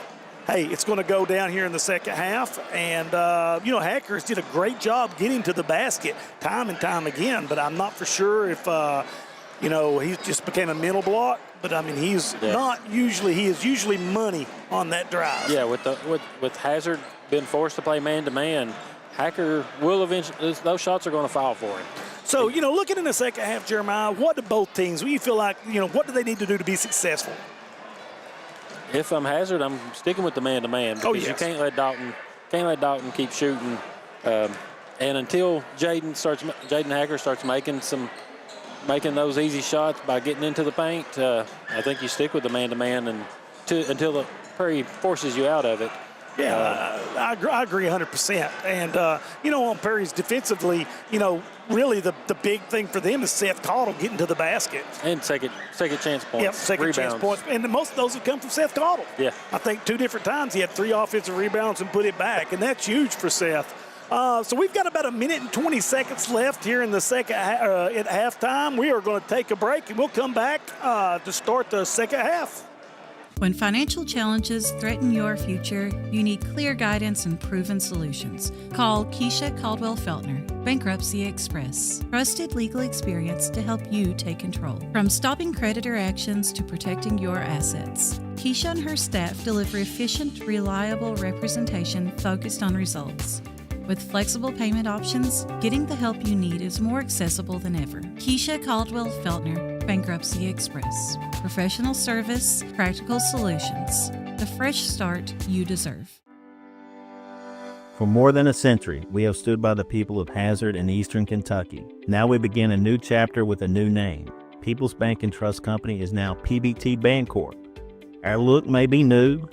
Hey, it's going to go down here in the second half. And, you know, Hackers did a great job getting to the basket time and time again. But I'm not for sure if, you know, he just became a mental block. But, I mean, he's not usually – he is usually money on that drive. Yeah, with Hazard being forced to play man-to-man, Hacker will eventually – those shots are going to fall for him. So, you know, looking in the second half, Jeremiah, what do both teams – what do you feel like, you know, what do they need to do to be successful? If I'm Hazard, I'm sticking with the man-to-man because you can't let Dalton keep shooting. And until Jaden Hacker starts making those easy shots by getting into the paint, I think you stick with the man-to-man until the Perry forces you out of it. Yeah, I agree 100%. And, you know, on Perry's defensively, you know, really the big thing for them is Seth Caudle getting to the basket. And second chance points. Yep, second chance points. And most of those have come from Seth Caudle. Yeah. I think 2 different times he had 3 offensive rebounds and put it back, and that's huge for Seth. So we've got about 1 minute and 20 seconds left here in the second at halftime. We are going to take a break, and we'll come back to start the second half. When financial challenges threaten your future, you need clear guidance and proven solutions. Call Keisha Caldwell Feltner, Bankruptcy Express. Trusted legal experience to help you take control. From stopping creditor actions to protecting your assets, Keisha and her staff deliver efficient, reliable representation focused on results. With flexible payment options, getting the help you need is more accessible than ever. Keisha Caldwell Feltner, Bankruptcy Express. Professional service, practical solutions. The fresh start you deserve. For more than a century, we have stood by the people of Hazard and Eastern Kentucky. Now we begin a new chapter with a new name. People's Bank and Trust Company is now PBT Bancorp. Our look may be new,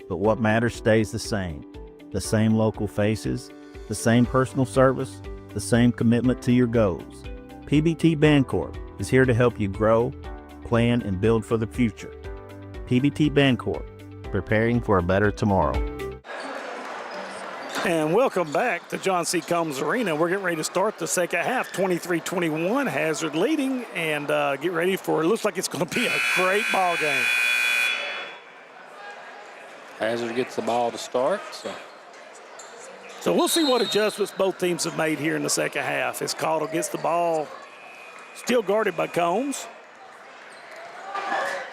but what matters stays the same. The same local faces, the same personal service, the same commitment to your goals. PBT Bancorp is here to help you grow, plan, and build for the future. PBT Bancorp, preparing for a better tomorrow. And welcome back to John C. Combs Arena. We're getting ready to start the second half, 23-21, Hazard leading, and get ready for it. Looks like it's going to be a great ball game. Hazard gets the ball to start, So we'll see what adjustments both teams have made here in the second half as Caudle gets the ball, still guarded by Combs.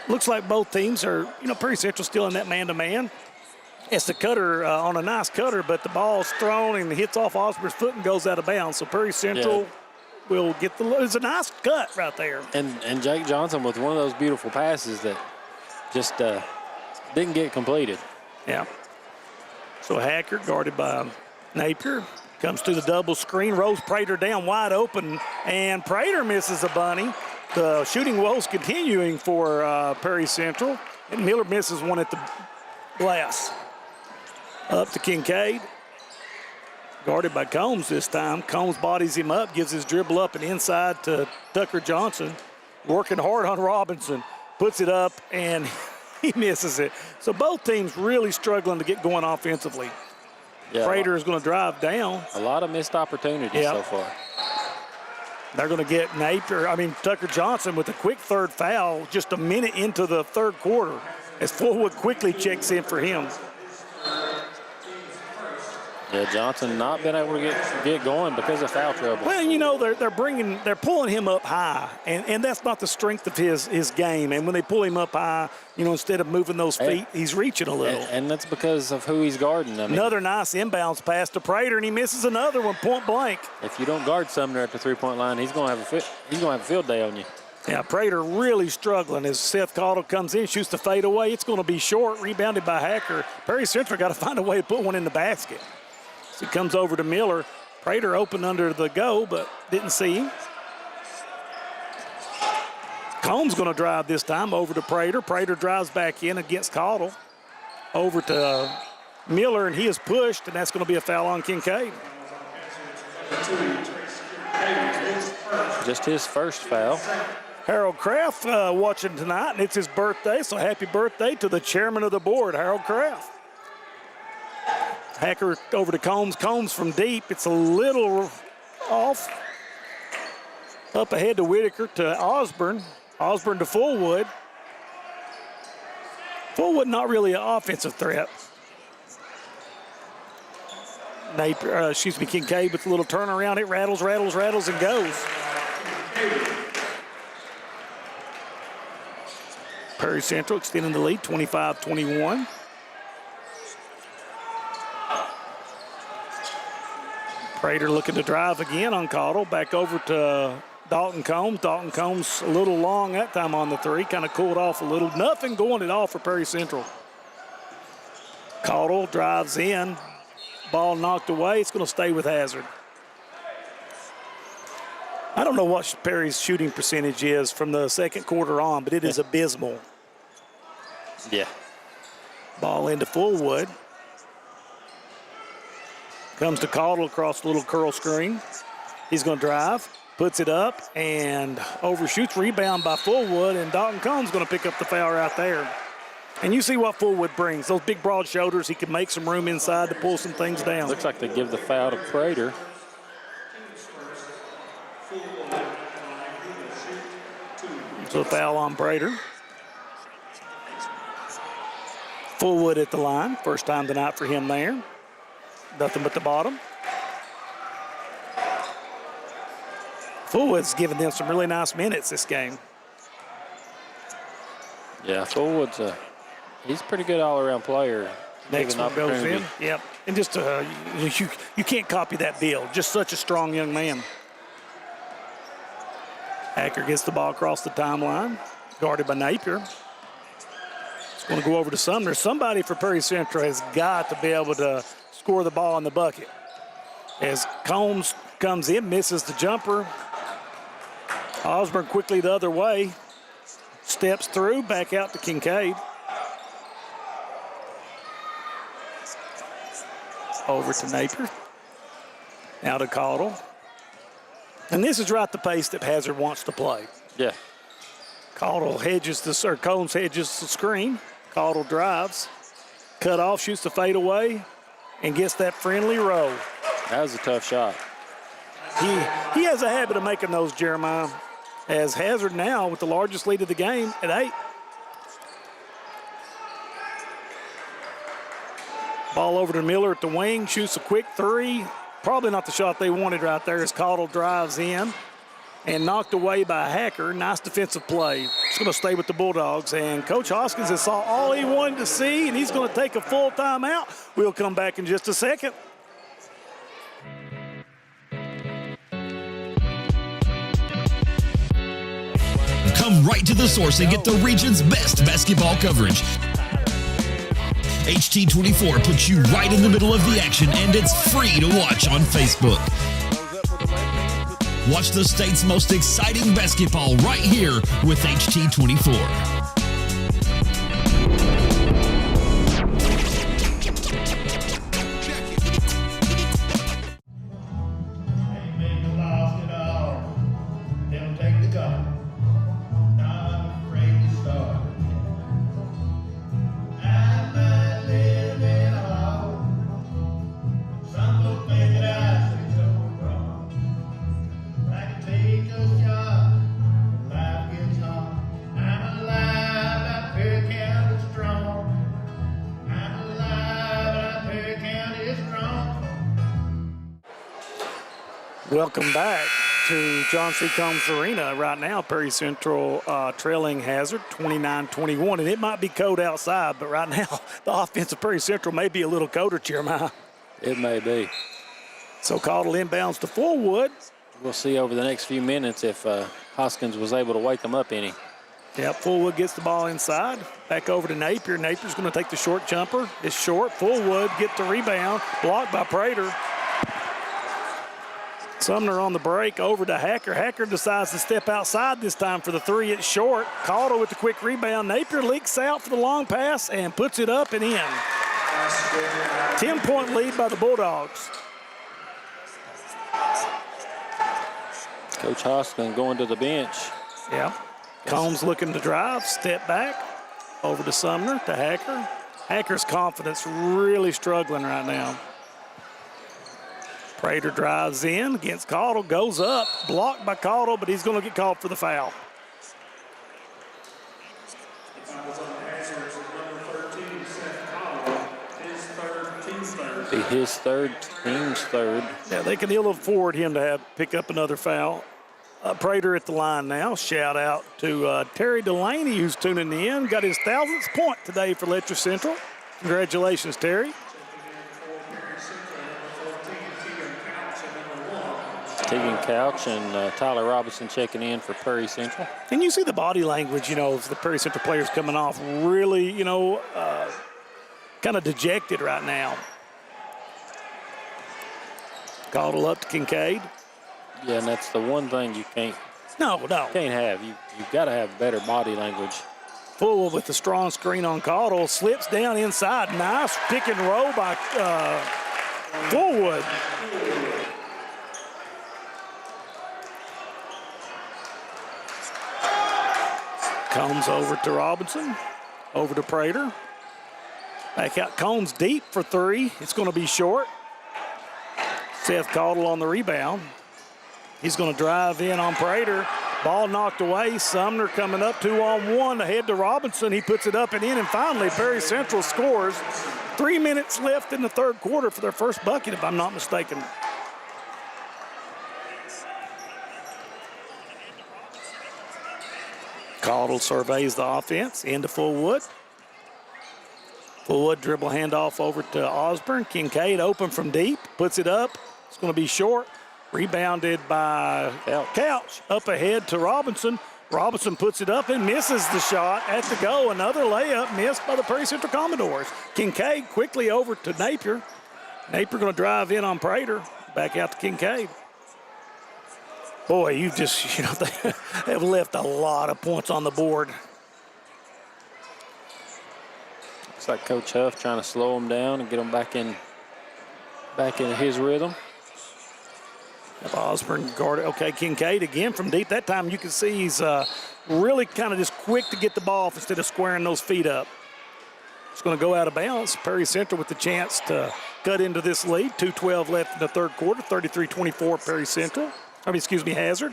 Looks like both teams are, you know, Perry Central still in that man-to-man. It's the cutter on a nice cutter, but the ball's thrown and hits off Osborne's foot and goes out of bounds. So Perry Central will get it's a nice cut right there. And Jake Johnson with one of those beautiful passes that just didn't get completed. Yeah. So Hacker guarded by Napier comes to the double screen, rolls Prater down wide open, and Prater misses a bunny. The shooting woes continuing for Perry Central, and Miller misses one at the glass. Up to Kincaid, guarded by Combs this time. Combs bodies him up, gives his dribble up and inside to Tucker Johnson, working hard on Robinson, puts it up, and he misses it. So both teams really struggling to get going offensively. Yeah, Prater is going to drive down. A lot of missed opportunities so far. They're going to get Tucker Johnson with a quick third foul just a minute into the third quarter as Fullwood quickly checks in for him. Yeah, Johnson not been able to get going because of foul trouble. Well, you know, they're pulling him up high, and that's not the strength of his game. And when they pull him up high, you know, instead of moving those feet, he's reaching a little. And that's because of who he's guarding. I mean, another nice inbounds pass to Prater, and he misses another one point blank. If you don't guard Sumner at the three-point line, he's going to have a field day on you. Yeah, Prater really struggling as Seth Caudle comes in, shoots the fade away. It's going to be short, rebounded by Hacker. Perry Central got to find a way to put one in the basket. So he comes over to Miller. Prater open under the go, but didn't see him. Combs going to drive this time over to Prater. Prater drives back in against Caudle. Over to Miller, and he is pushed, and that's going to be a foul on Kincaid. Just his first foul. Harold Kraft watching tonight, and it's his birthday, so happy birthday to the chairman of the board, Harold Kraft. Hacker over to Combs. Combs from deep. It's a little off. Up ahead to Whitaker to Osborne. Osborne to Fullwood. Fullwood not really an offensive threat. Kincaid with a little turnaround. It rattles, and goes. Perry Central extending the lead, 25-21. Prater looking to drive again on Caudle. Back over to Dalton Combs. Dalton Combs a little long that time on the three. Kind of cooled off a little. Nothing going at all for Perry Central. Caudle drives in. Ball knocked away. It's going to stay with Hazard. I don't know what Perry's shooting percentage is from the second quarter on, but it is abysmal. Yeah. Ball into Fullwood. Comes to Caudle across the little curl screen. He's going to drive, puts it up, and overshoots. Rebound by Fullwood, and Dalton Combs going to pick up the foul right there. And you see what Fullwood brings. Those big, broad shoulders. He can make some room inside to pull some things down. Looks like they give the foul to Prater. So a foul on Prater. Fullwood at the line. First time tonight for him there. Nothing but the bottom. Fullwood's given them some really nice minutes this game. Yeah, Fullwood's he's a pretty good all-around player. Next one goes in. Yep. And just you can't copy that build. Just such a strong young man. Hacker gets the ball across the timeline, guarded by Napier. It's going to go over to Sumner. Somebody for Perry Central has got to be able to score the ball in the bucket. As Combs comes in, misses the jumper. Osborne quickly the other way. Steps through, back out to Kincaid. Over to Napier. Now to Caudle. And this is right the pace that Hazard wants to play. Yeah. Combs hedges the screen. Caudle drives. Cut off, shoots the fade away, and gets that friendly roll. That was a tough shot. He has a habit of making those, Jeremiah. As Hazard now with the largest lead of the game at 8. Ball over to Miller at the wing, shoots a quick three. Probably not the shot they wanted right there as Caudle drives in and knocked away by Hacker. Nice defensive play. It's going to stay with the Bulldogs. And Coach Hoskins has saw all he wanted to see, and he's going to take a full timeout. We'll come back in just a second. Come right to the source and get the region's best basketball coverage. HT24 puts you right in the middle of the action, and it's free to watch on Facebook. Watch the state's most exciting basketball right here with HT24. I'm alive. Welcome back to John C. Combs Arena. Right now, Perry Central trailing Hazard 29-21, and it might be cold outside, but right now the offense of Perry Central may be a little colder, Jeremiah. It may be. So Caudle inbounds to Fullwood. We'll see over the next few minutes if Hoskins was able to wake them up any. Yep, Fullwood gets the ball inside. Back over to Napier. Napier's going to take the short jumper. It's short. Fullwood get the rebound. Blocked by Prater. Sumner on the break over to Hacker. Hacker decides to step outside this time for the three. It's short. Caudle with the quick rebound. Napier leaks out for the long pass and puts it up and in. 10-point lead by the Bulldogs. Coach Hoskins going to the bench. Yeah. Combs looking to drive. Step back. Over to Sumner, to Hacker. Hacker's confidence really struggling right now. Prater drives in against Caudle, goes up, blocked by Caudle, but he's going to get called for the foul. His third, team's third. Yeah, they can ill afford him to pick up another foul. Prater at the line now. Shout out to Terry Delaney, who's tuning in. Got his 1,000th point today for Letcher Central. Congratulations, Terry. Tegan Couch and Tyler Robinson checking in for Perry Central. And you see the body language, of the Perry Central players coming off really, kind of dejected right now. Caudle up to Kincaid. Yeah, and that's the one thing you can't have. You've got to have better body language. Full with the strong screen on Caudle. Slips down inside. Nice pick and roll by Fullwood. Combs over to Robinson. Over to Prater. Back out. Combs deep for three. It's going to be short. Seth Caudle on the rebound. He's going to drive in on Prater. Ball knocked away. Sumner coming up 2-on-1 ahead to Robinson. He puts it up and in, and finally Perry Central scores. 3 minutes left in the third quarter for their first bucket, if I'm not mistaken. Caudle surveys the offense into Fullwood. Fullwood dribble handoff over to Osborne. Kincaid open from deep, puts it up. It's going to be short. Rebounded by Couch. Up ahead to Robinson. Robinson puts it up and misses the shot at the go. Another layup missed by the Perry Central Commodores. Kincaid quickly over to Napier. Napier going to drive in on Prater. Back out to Kincaid. Boy, you just, they have left a lot of points on the board. Looks like Coach Huff trying to slow them down and get them back into his rhythm. Osborne guarded. Okay, Kincaid again from deep. That time you can see he's really kind of just quick to get the ball off instead of squaring those feet up. It's going to go out of bounds. Perry Central with the chance to cut into this lead. 2:12 left in the third quarter. 33-24 Perry Central. Hazard.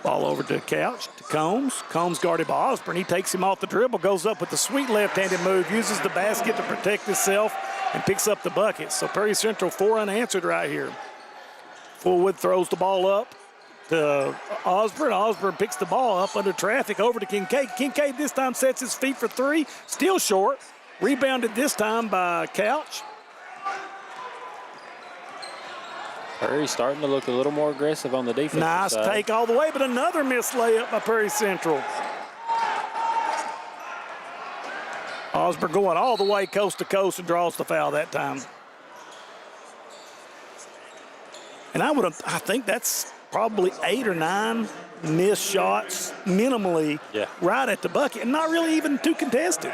Ball over to Couch, to Combs. Combs guarded by Osborne. He takes him off the dribble, goes up with the sweet left-handed move, uses the basket to protect himself, and picks up the bucket. So Perry Central 4 unanswered right here. Fullwood throws the ball up to Osborne. Osborne picks the ball up under traffic over to Kincaid. Kincaid this time sets his feet for three. Still short. Rebounded this time by Couch. Perry starting to look a little more aggressive on the defensive side. Nice take all the way, but another missed layup by Perry Central. Osborne going all the way coast to coast and draws the foul that time. And I think that's probably 8 or 9 missed shots minimally right at the bucket and not really even too contested.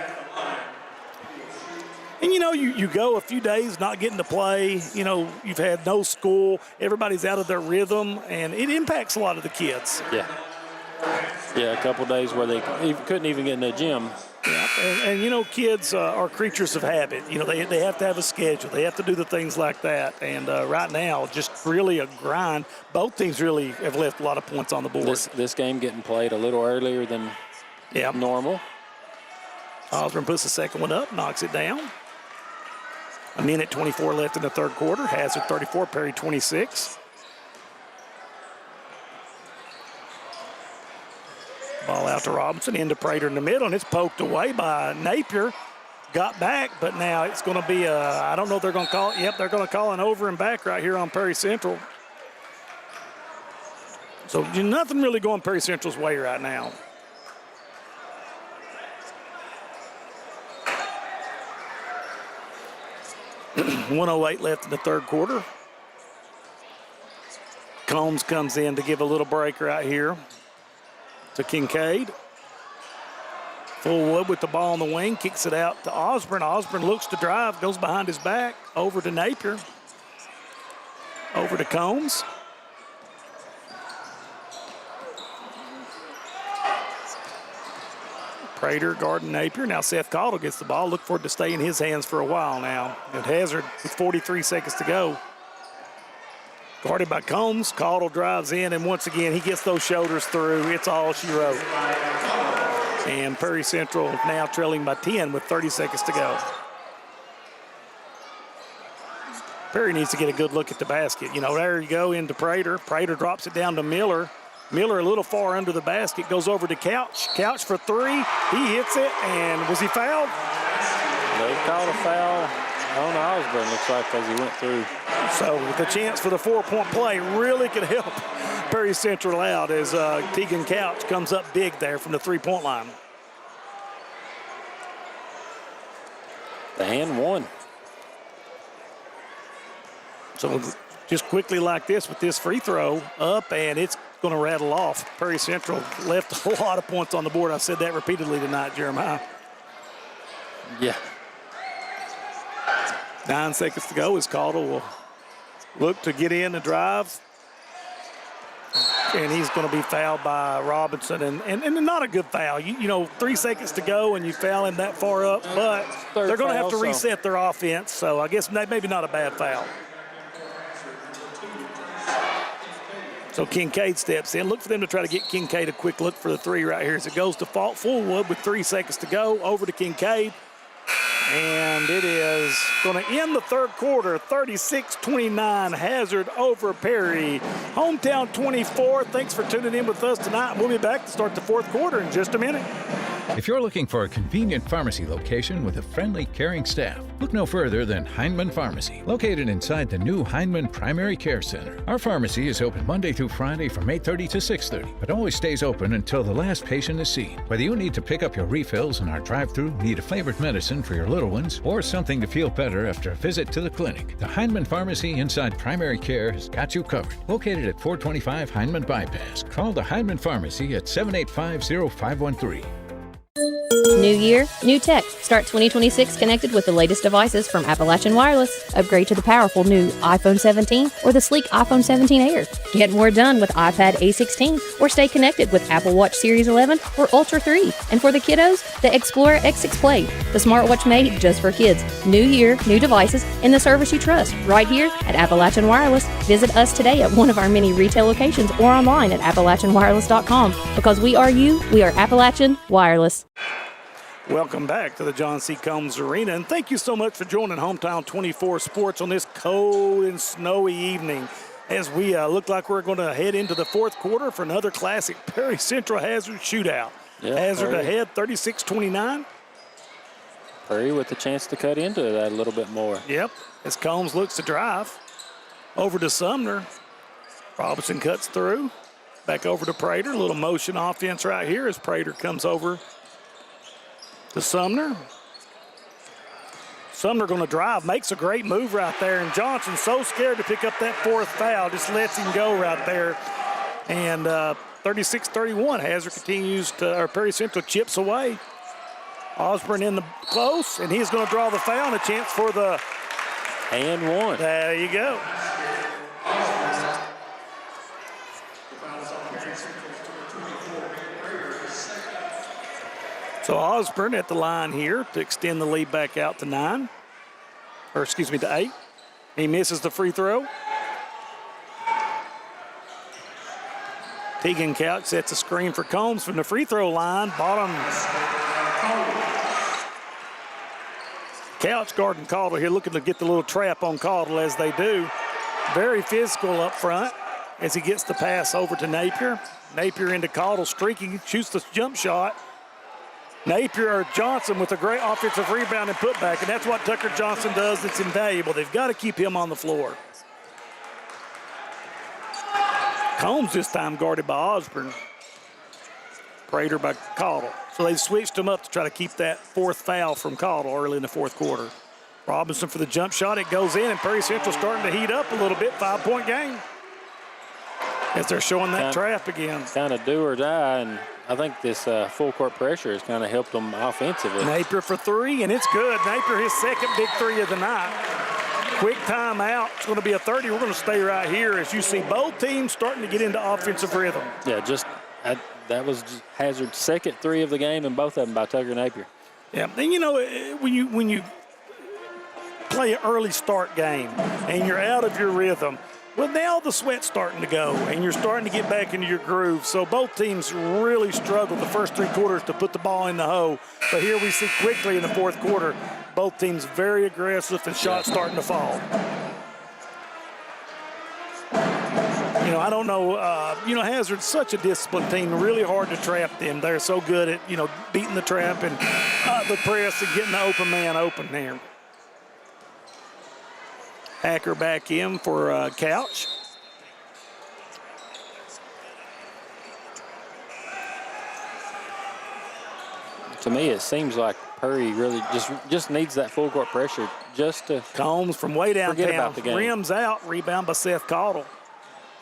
And, you go a few days not getting to play. You've had no school. Everybody's out of their rhythm, and it impacts a lot of the kids. Yeah, a couple days where they couldn't even get in the gym. Yeah, and kids are creatures of habit. They have to have a schedule. They have to do the things like that. And right now, just really a grind. Both teams really have left a lot of points on the board. This game getting played a little earlier than normal. Osborne puts the second one up, knocks it down. A minute 24 left in the third quarter. Hazard 34, Perry 26. Ball out to Robinson, into Prater in the middle, and it's poked away by Napier. Got back, but now it's going to be I don't know if they're going to call it. Yep, they're going to call an over and back right here on Perry Central. So nothing really going Perry Central's way right now. .108 left in the third quarter. Combs comes in to give a little break right here to Kincaid. Fullwood with the ball on the wing, kicks it out to Osborne. Osborne looks to drive, goes behind his back, over to Napier. Over to Combs. Prater guarding Napier. Now Seth Caudle gets the ball. Look for it to stay in his hands for a while now. And Hazard with 43 seconds to go. Guarded by Combs. Caudle drives in, and once again, he gets those shoulders through. It's all she wrote. And Perry Central now trailing by 10 with 30 seconds to go. Perry needs to get a good look at the basket. You know, there you go into Prater. Prater drops it down to Miller. Miller a little far under the basket, goes over to Couch. Couch for three. He hits it, and was he fouled? They called a foul on Osborne, looks like, as he went through. So the chance for the 4-point play really could help Perry Central out as Tegan Couch comes up big there from the 3-point line. The hand one. So just quickly like this with this free throw up, and it's going to rattle off. Perry Central left a lot of points on the board. I've said that repeatedly tonight, Jeremiah. Yeah. 9 seconds to go as Caudle will look to get in and drive. And he's going to be fouled by Robinson. And not a good foul. You know, 3 seconds to go and you foul him that far up. But they're going to have to reset their offense. So I guess maybe not a bad foul. So Kincaid steps in. Look for them to try to get Kincaid a quick look for the three right here as it goes to Fullwood with 3 seconds to go. Over to Kincaid. And it is going to end the third quarter, 36-29, Hazard over Perry. Hometown 24. Thanks for tuning in with us tonight. We'll be back to start the fourth quarter in just a minute. If you're looking for a convenient pharmacy location with a friendly, caring staff, look no further than Hindman Pharmacy, located inside the new Hindman Primary Care Center. Our pharmacy is open Monday through Friday from 8:30 to 6:30, but always stays open until the last patient is seen. Whether you need to pick up your refills in our drive-thru, need a flavored medicine for your little ones, or something to feel better after a visit to the clinic, the Hindman Pharmacy inside Primary Care has got you covered. Located at 425 Hindman Bypass. Call the Hindman Pharmacy at 785-0513. New year, new tech. Start 2026 connected with the latest devices from Appalachian Wireless. Upgrade to the powerful new iPhone 17 or the sleek iPhone 17 Air. Get more done with iPad A16 or stay connected with Apple Watch Series 11 or Ultra 3. And for the kiddos, the Explorer X6 Play, the smartwatch made just for kids. New year, new devices, and the service you trust. Right here at Appalachian Wireless. Visit us today at one of our many retail locations or online at AppalachianWireless.com. Because we are you, we are Appalachian Wireless. Welcome back to the John C. Combs Arena, and thank you so much for joining Hometown 24 Sports on this cold and snowy evening as we look like we're going to head into the fourth quarter for another classic Perry Central Hazard shootout. Yep, Hazard Perry ahead, 36-29. Perry with the chance to cut into that a little bit more. Yep, as Combs looks to drive. Over to Sumner. Robinson cuts through. Back over to Prater. A little motion offense right here as Prater comes over to Sumner. Sumner going to drive, makes a great move right there, and Johnson's so scared to pick up that fourth foul, just lets him go right there. And 36-31, Hazard continues to, or Perry Central chips away. Osborne in the close, and he's going to draw the foul, and a chance for the and one. There you go. So Osborne at the line here to extend the lead back out to 8. He misses the free throw. Tegan Couch sets a screen for Combs from the free throw line. Bottom Couch guarding Caudle here, looking to get the little trap on Caudle as they do. Very physical up front as he gets the pass over to Napier. Napier into Caudle, streaking, shoots the jump shot. Napier or Johnson with a great offensive rebound and putback, and that's what Tucker Johnson does. It's invaluable. They've got to keep him on the floor. Combs this time guarded by Osborne. Prater by Caudle. So they switched him up to try to keep that fourth foul from Caudle early in the fourth quarter. Robinson for the jump shot. It goes in, and Prairie Central starting to heat up a little bit. 5-point game. As they're showing that trap again. Kind of do or die, and I think this full court pressure has kind of helped them offensively. Napier for three, and it's good. Napier, his second big three of the night. Quick timeout. It's going to be a 30. We're going to stay right here as you see both teams starting to get into offensive rhythm. Yeah, that was Hazard's second three of the game, and both of them by Tucker Napier. Yeah, and you know, when you play an early start game and you're out of your rhythm, well, now the sweat's starting to go, and you're starting to get back into your groove. So both teams really struggled the first three quarters to put the ball in the hole. But here we see quickly in the fourth quarter, both teams very aggressive and shots starting to fall. You know, I don't know, Hazard's such a disciplined team, really hard to trap them. They're so good at, beating the trap and the press and getting the open man open there. Hacker back in for Couch. To me, it sees like Perry really just needs that full court pressure just to Combs from way downtown. Forget about the game. Rims out, rebound by Seth Caudle.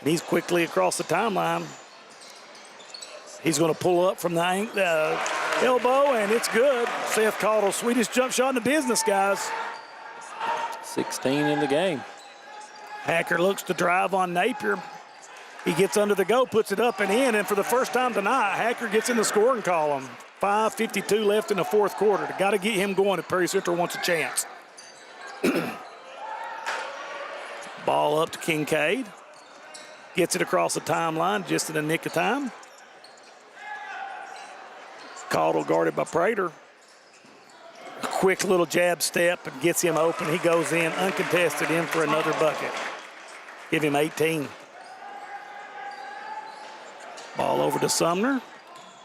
And he's quickly across the timeline. He's going to pull up from the elbow, and it's good. Seth Caudle, sweetest jump shot in the business, guys. 16 in the game. Hacker looks to drive on Napier. He gets under the go, puts it up and in, and for the first time tonight, Hacker gets in the scoring column. 5:52 left in the fourth quarter. Got to get him going if Prairie Central wants a chance. Ball up to Kincaid. Gets it across the timeline just in the nick of time. Caudle guarded by Prater. A quick little jab step and gets him open. He goes in uncontested in for another bucket. Give him 18. Ball over to Sumner.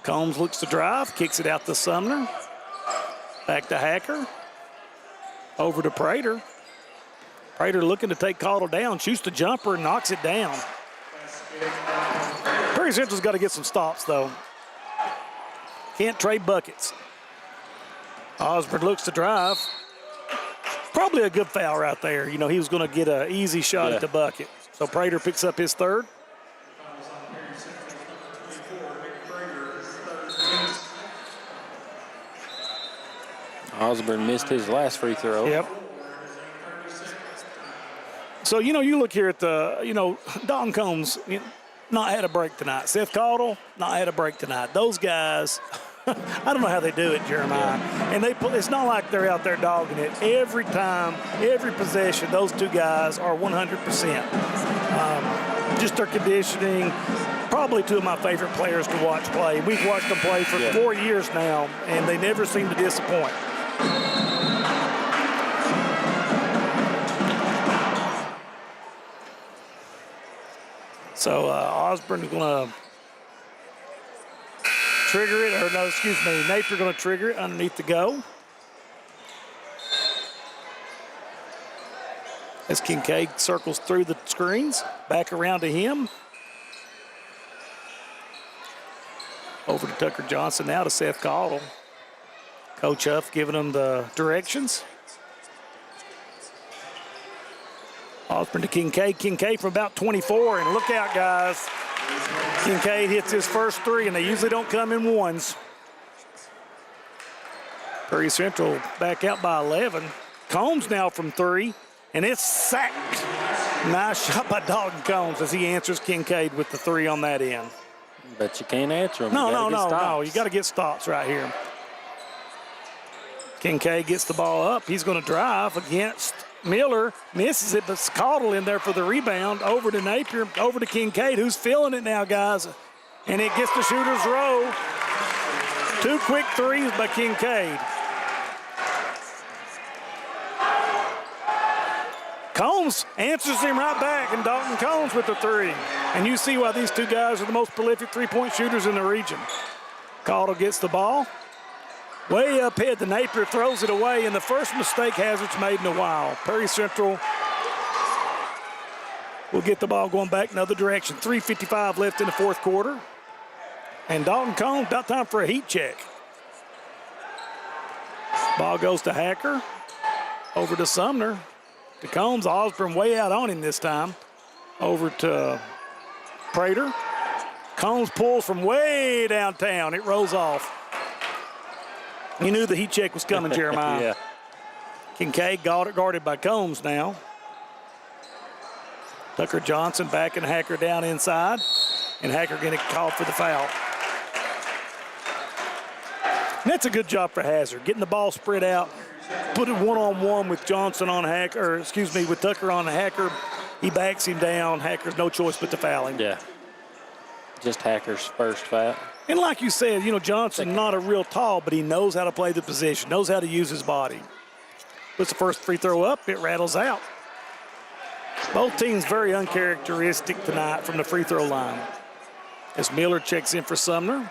Combs looks to drive, kicks it out to Sumner. Back to Hacker. Over to Prater. Prater looking to take Caudle down, shoots the jumper and knocks it down. Prairie Central's got to get some stops, though. Can't trade buckets. Osborne looks to drive. Probably a good foul right there. He was going to get an easy shot at the bucket. So Prater picks up his third. Osborne missed his last free throw. Yep. So, you look here at Don Combs not had a break tonight. Seth Caudle not had a break tonight. Those guys, I don't know how they do it, Jeremiah. And it's not like they're out there dogging it. Every time, every possession, those two guys are 100%. Just their conditioning, probably two of my favorite players to watch play. We've watched them play for 4 years now, and they never seem to disappoint. So Osborne is going to trigger it, Napier going to trigger it underneath the go. As Kincaid circles through the screens, back around to him. Over to Tucker Johnson now to Seth Caudle. Coach Huff giving them the directions. Osborne to Kincaid. Kincaid from about 24, and look out, guys. Kincaid hits his first three, and they usually don't come in ones. Prairie Central back out by 11. Combs now from three, and it's sacked. Nice shot by Dalton Combs as he answers Kincaid with the three on that end. But you can't answer him. No. You got to get stops right here. Kincaid gets the ball up. He's going to drive against Miller. Misses it, but Caudle in there for the rebound. Over to Napier, over to Kincaid, who's feeling it now, guys. And it gets the shooter's row. Two quick threes by Kincaid. Combs answers him right back, and Dalton Combs with the three. And you see why these two guys are the most prolific three-point shooters in the region. Caudle gets the ball. Way up ahead, the Napier throws it away, and the first mistake Hazard's made in a while. Perry Central will get the ball going back in the other direction. 3:55 left in the fourth quarter. And Dalton Combs, about time for a heat check. Ball goes to Hacker. Over to Sumner. To Combs. Osborne way out on him this time. Over to Prater. Combs pulls from way downtown. It rolls off. You knew the heat check was coming, Jeremiah. Yeah. Kincaid guarded by Combs now. Tucker Johnson backing Hacker down inside. And Hacker getting called for the foul. And that's a good job for Hazard, getting the ball spread out, put it one-on-one with Johnson on Hacker, or excuse me, with Tucker on Hacker. He backs him down. Hacker's no choice but to foul him. Yeah. Just Hacker's first foul. And like you said, you know, Johnson not a real tall, but he knows how to play the position, knows how to use his body. Puts the first free throw up, it rattles out. Both teams very uncharacteristic tonight from the free throw line. As Miller checks in for Sumner.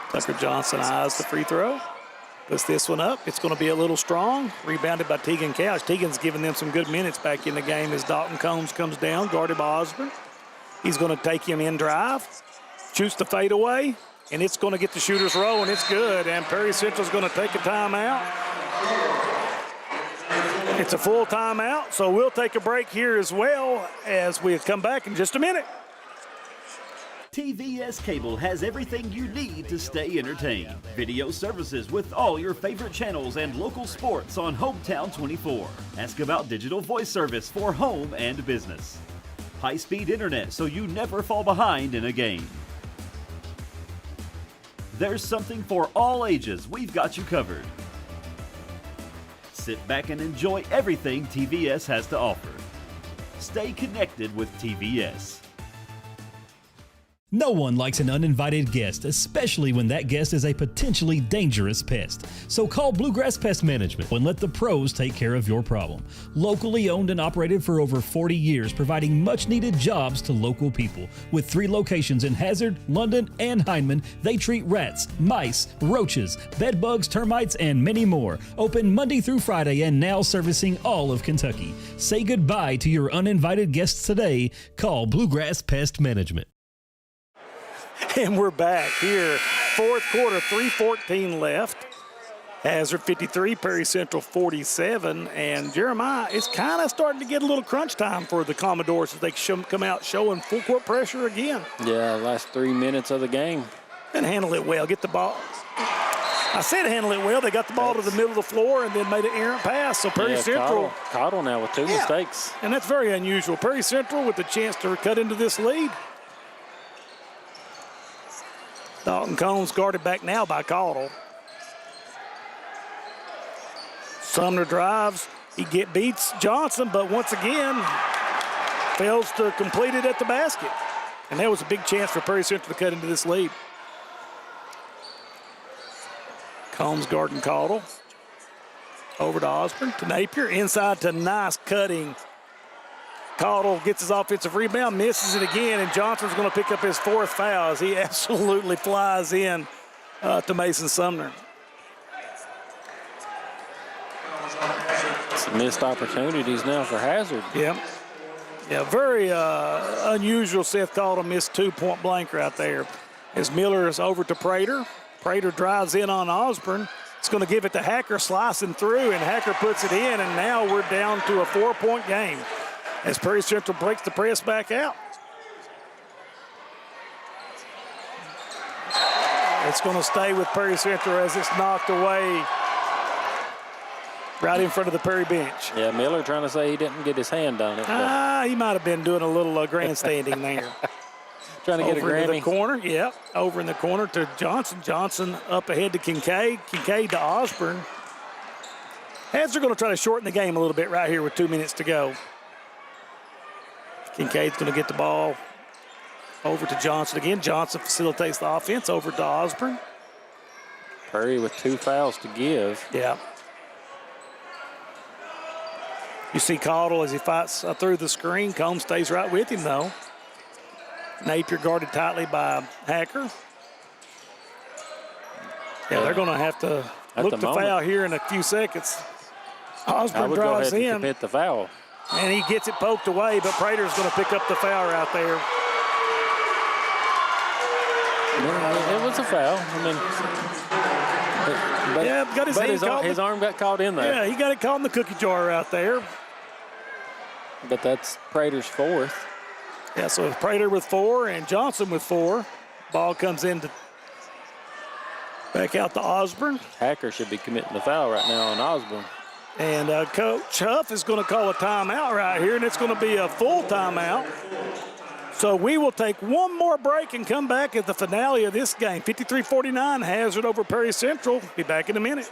Tucker Johnson eyes the free throw. Puts this one up. It's going to be a little strong. Rebounded by Tegan Couch. Tegan's giving them some good minutes back in the game as Dalton Combs comes down, guarded by Osborne. He's going to take him in drive. Shoots the fadeaway, and it's going to get the shooter's roll, and it's good. And Perry Central's going to take a timeout. It's a full timeout, so we'll take a break here as well as we come back in just a minute. TVS Cable has everything you need to stay entertained. Video services with all your favorite channels and local sports on Hometown 24. Ask about digital voice service for home and business. High-speed internet so you never fall behind in a game. There's something for all ages. We've got you covered. Sit back and enjoy everything TVS has to offer. Stay connected with TVS. No one likes an uninvited guest, especially when that guest is a potentially dangerous pest. So call Bluegrass Pest Management and let the pros take care of your problem. Locally owned and operated for over 40 years, providing much-needed jobs to local people. With 3 locations in Hazard, London, and Hindman, they treat rats, mice, roaches, bed bugs, termites, and many more. Open Monday through Friday and now servicing all of Kentucky. Say goodbye to your uninvited guests today. Call Bluegrass Pest Management. And we're back here. Fourth quarter, 3:14 left. Hazard 53, Perry Central 47. And Jeremiah, it's kind of starting to get a little crunch time for the Commodores as they come out showing full court pressure again. Yeah, last 3 minutes of the game. And handle it well. Get the ball. I said handle it well. They got the ball to the middle of the floor and then made an errant pass. So Perry Central. Caudle now with 2 mistakes. And that's very unusual. Perry Central with the chance to cut into this lead. Dalton Combs guarded back now by Caudle. Sumner drives. He beats Johnson, but once again, fails to complete it at the basket. And that was a big chance for Perry Central to cut into this lead. Combs guarding Caudle. Over to Osborne, to Napier, inside to nice cutting. Caudle gets his offensive rebound, misses it again, and Johnson's going to pick up his 4th foul as he absolutely flies in to Mason Sumner. Some missed opportunities now for Hazard. Yeah, very unusual. Seth Caudle missed 2 point blank right there. As Miller is over to Prater. Prater drives in on Osborne. It's going to give it to Hacker, slicing through, and Hacker puts it in, and now we're down to a 4-point game as Perry Central breaks the press back out. It's going to stay with Perry Central as it's knocked away right in front of the Perry bench. Yeah, Miller trying to say he didn't get his hand on it. He might have been doing a little grandstanding there. Trying to get a Grammy. Over in the corner, yep. Over in the corner to Johnson. Johnson up ahead to Kincaid. Kincaid to Osborne. Hazard going to try to shorten the game a little bit right here with 2 minutes to go. Kincaid's going to get the ball Over to Johnson again. Johnson facilitates the offense over to Osborne. Perry with 2 fouls to give. Yeah. You see Caudle as he fights through the screen. Combs stays right with him, though. Napier guarded tightly by Hacker. Yeah, they're going to have to look to foul here in a few seconds. Osborne drives in. Commit the foul. And he gets it poked away, but Prater's going to pick up the foul right there. It was a foul. Got his hand his arm got caught in there. Yeah, he got it caught in the cookie jar out there. But that's Prater's 4th. Yeah, so Prater with 4 and Johnson with 4. Ball comes in to back out to Osborne. Hacker should be committing the foul right now on Osborne. And Coach Huff is going to call a timeout right here, and it's going to be a full timeout. So we will take one more break and come back at the finale of this game. 53-49, Hazard over Perry Central. Be back in a minute.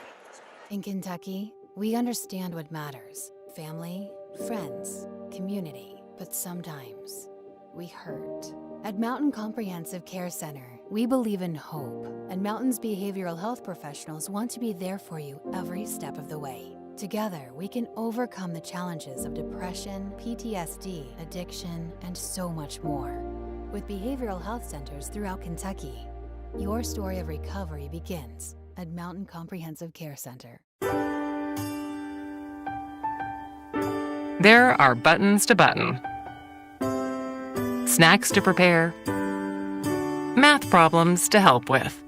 In Kentucky, we understand what matters. Family, friends, community. But sometimes, we hurt. At Mountain Comprehensive Care Center, we believe in hope, and Mountain's behavioral health professionals want to be there for you every step of the way. Together, we can overcome the challenges of depression, PTSD, addiction, and so much more. With behavioral health centers throughout Kentucky, your story of recovery begins at Mountain Comprehensive Care Center. There are buttons to button, snacks to prepare, math problems to help with,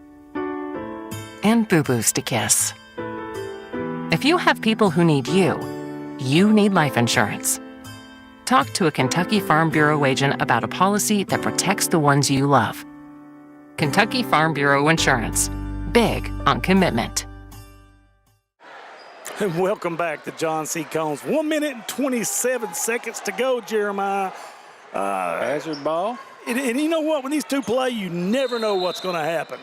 and boo-boos to kiss. If you have people who need you, you need life insurance. Talk to a Kentucky Farm Bureau agent about a policy that protects the ones you love. Kentucky Farm Bureau Insurance. Big on commitment. And welcome back to John C. Combs. 1 minute and 27 seconds to go, Jeremiah. Hazard ball. And you know what? When these two play, you never know what's going to happen.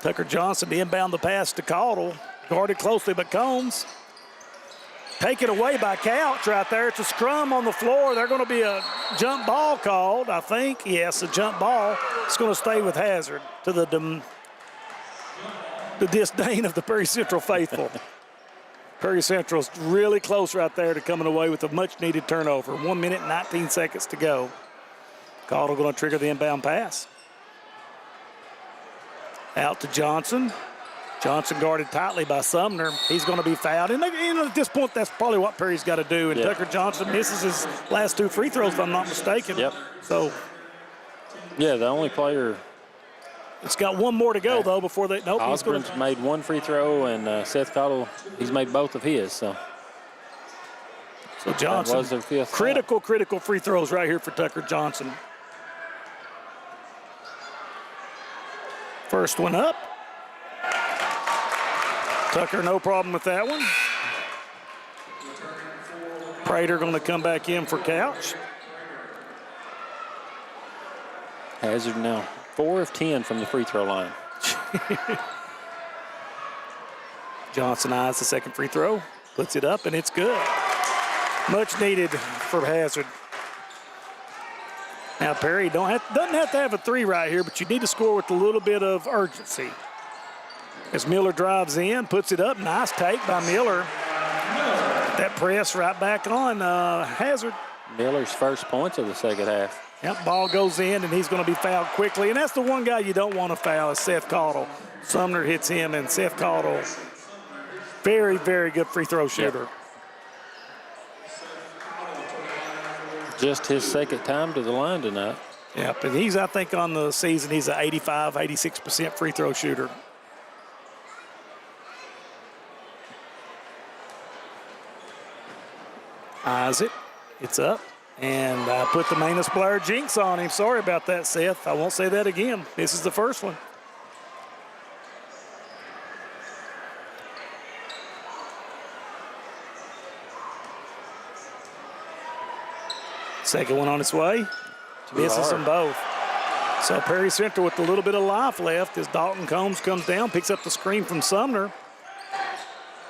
Tucker Johnson to inbound the pass to Caudle. Guarded closely by Combs. Taken away by Couch right there. It's a scrum on the floor. They're going to be a jump ball called, I think. Yes, a jump ball. It's going to stay with Hazard to the disdain of the Perry Central faithful. Perry Central's really close right there to coming away with a much-needed turnover. 1 minute and 19 seconds to go. Caudle going to trigger the inbound pass. Out to Johnson. Johnson guarded tightly by Sumner. He's going to be fouled. And at this point, that's probably what Perry's got to do. And Tucker Johnson misses his last 2 free throws, if I'm not mistaken. Yep. So. Yeah, the only player. It's got one more to go, though, before they. Nope. Osborne's made 1 free throw, and Seth Caudle, he's made both of his. So Johnson, was their 5th critical free throws right here for Tucker Johnson. First one up. Tucker, no problem with that one. Prater going to come back in for Couch. Hazard now 4 of 10 from the free throw line. Johnson eyes the second free throw, puts it up, and it's good. Much needed for Hazard. Now Perry doesn't have to have a 3 right here, but you need to score with a little bit of urgency. As Miller drives in, puts it up, nice take by Miller. That press right back on Hazard. Miller's first points of the second half. Yep, ball goes in, and he's going to be fouled quickly. And that's the one guy you don't want to foul is Seth Caudle. Sumner hits him, and Seth Caudle, very, very good free throw shooter. Yep. Just his second time to the line tonight. Yep, and he's, I think, on the season, he's an 85, 86% free throw shooter. Eyes it. It's up. And I put the Manus Blair jinx on him. Sorry about that, Seth. I won't say that again. This is the first one. Second one on its way. Misses them both. So Perry Central with a little bit of life left as Dalton Combs comes down, picks up the screen from Sumner.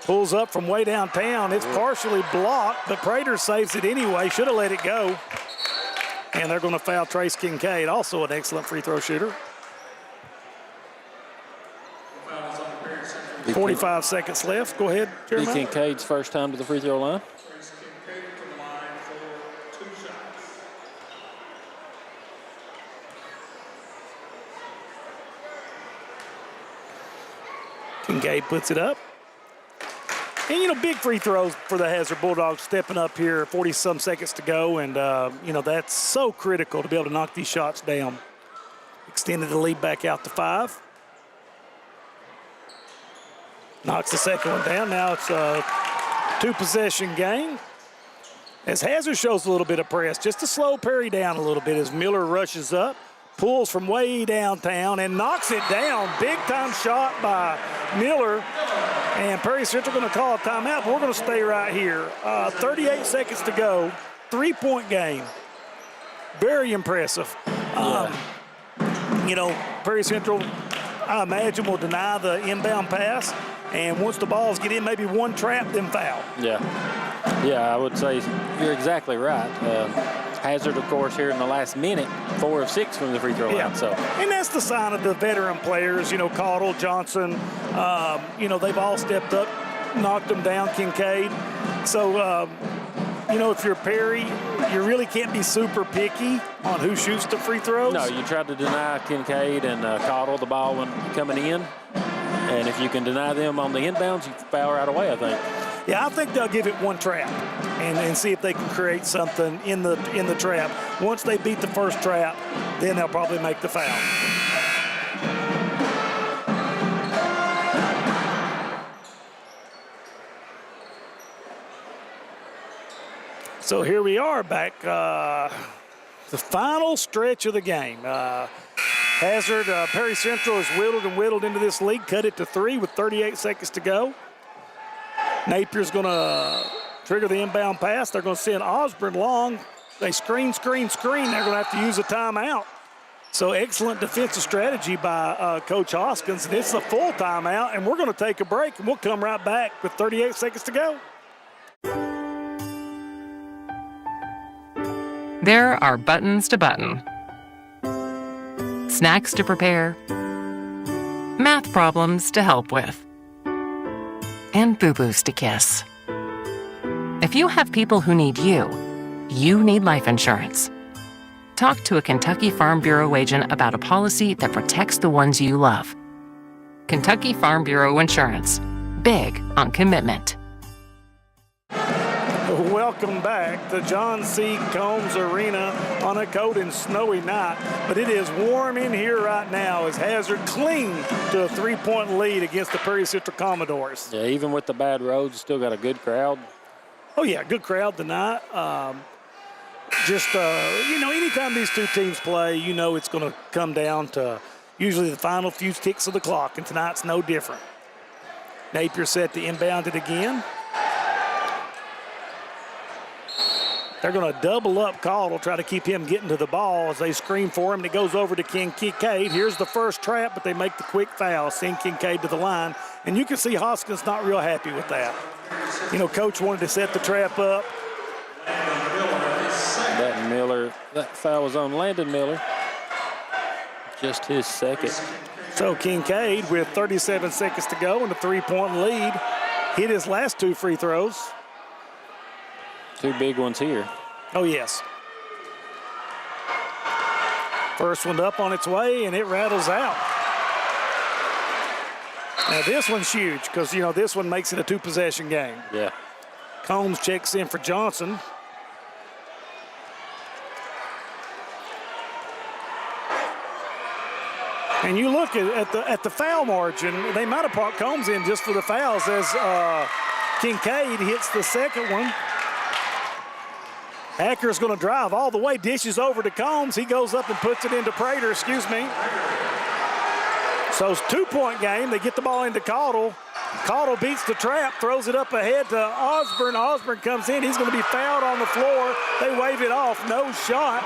Pulls up from way downtown. It's partially blocked, but Prater saves it anyway. Should have let it go. And they're going to foul Trace Kincaid, also an excellent free throw shooter. 45 seconds left. Go ahead, Jeremiah. Kincaid's first time to the free throw line. Kincaid puts it up. And, you know, big free throws for the Hazard Bulldogs stepping up here, 40-some seconds to go. And, you know, that's so critical to be able to knock these shots down. Extended the lead back out to 5. Knocks the second one down. Now it's a 2-possession game. As Hazard shows a little bit of press, just to slow Perry down a little bit as Miller rushes up, pulls from way downtown and knocks it down. Big-time shot by Miller. And Perry Central going to call a timeout, but we're going to stay right here. 38 seconds to go. 3-point game. Very impressive. You know, Perry Central, I imagine, will deny the inbound pass. And once the balls get in, maybe one trap, then foul. Yeah, I would say you're exactly right. Hazard, of course, here in the last minute, 4 of 6 from the free throw line. So, and that's the sign of the veteran players. You know, Caudle, Johnson. You know, they've all stepped up, knocked them down. Kincaid. So, you know, if you're Perry, you really can't be super picky on who shoots the free throws. No, you try to deny Kincaid and Caudle the ball when coming in. And if you can deny them on the inbounds, you foul right away, I think. Yeah, I think they'll give it one trap and see if they can create something in the trap. Once they beat the first trap, then they'll probably make the foul. So here we are back, the final stretch of the game. Hazard, Perry Central has whittled into this lead, cut it to 3 with 38 seconds to go. Napier's going to trigger the inbound pass. They're going to send Osborne long. They screen. They're going to have to use a timeout. So excellent defensive strategy by Coach Hoskins. And it's a full timeout, and we're going to take a break, and we'll come right back with 38 seconds to go. There are buttons to button, snacks to prepare, math problems to help with, and boo-boos to kiss. If you have people who need you, you need life insurance. Talk to a Kentucky Farm Bureau agent about a policy that protects the ones you love. Kentucky Farm Bureau Insurance. Big on commitment. Welcome back to John C. Combs Arena on a cold and snowy night. But it is warm in here right now as Hazard cling to a 3-point lead against the Perry Central Commodores. Yeah, even with the bad roads, still got a good crowd. Oh, yeah, good crowd tonight. You know, anytime these two teams play, you know it's going to come down to usually the final few ticks of the clock, and tonight's no different. Napier set to inbound it again. They're going to double up Caudle, try to keep him getting to the ball as they screen for him, and it goes over to Kincaid. Here's the first trap, but they make the quick foul, send Kincaid to the line. And you can see Hoskins not real happy with that. You know, Coach wanted to set the trap up. That foul was on Landon Miller. Just his second. So Kincaid, with 37 seconds to go and a 3-point lead, hit his last 2 free throws. 2 big ones here. Oh, yes. First one up on its way, and it rattles out. Now, this one's huge because, you know, this one makes it a 2-possession game. Yeah. Combs checks in for Johnson. And you look at the foul margin, they might have brought Combs in just for the fouls as Kincaid hits the second one. Hacker's going to drive all the way, dishes over to Combs. He goes up and puts it into Prater, So it's a 2-point game. They get the ball into Caudle. Caudle beats the trap, throws it up ahead to Osborne. Osborne comes in. He's going to be fouled on the floor. They wave it off. No shot.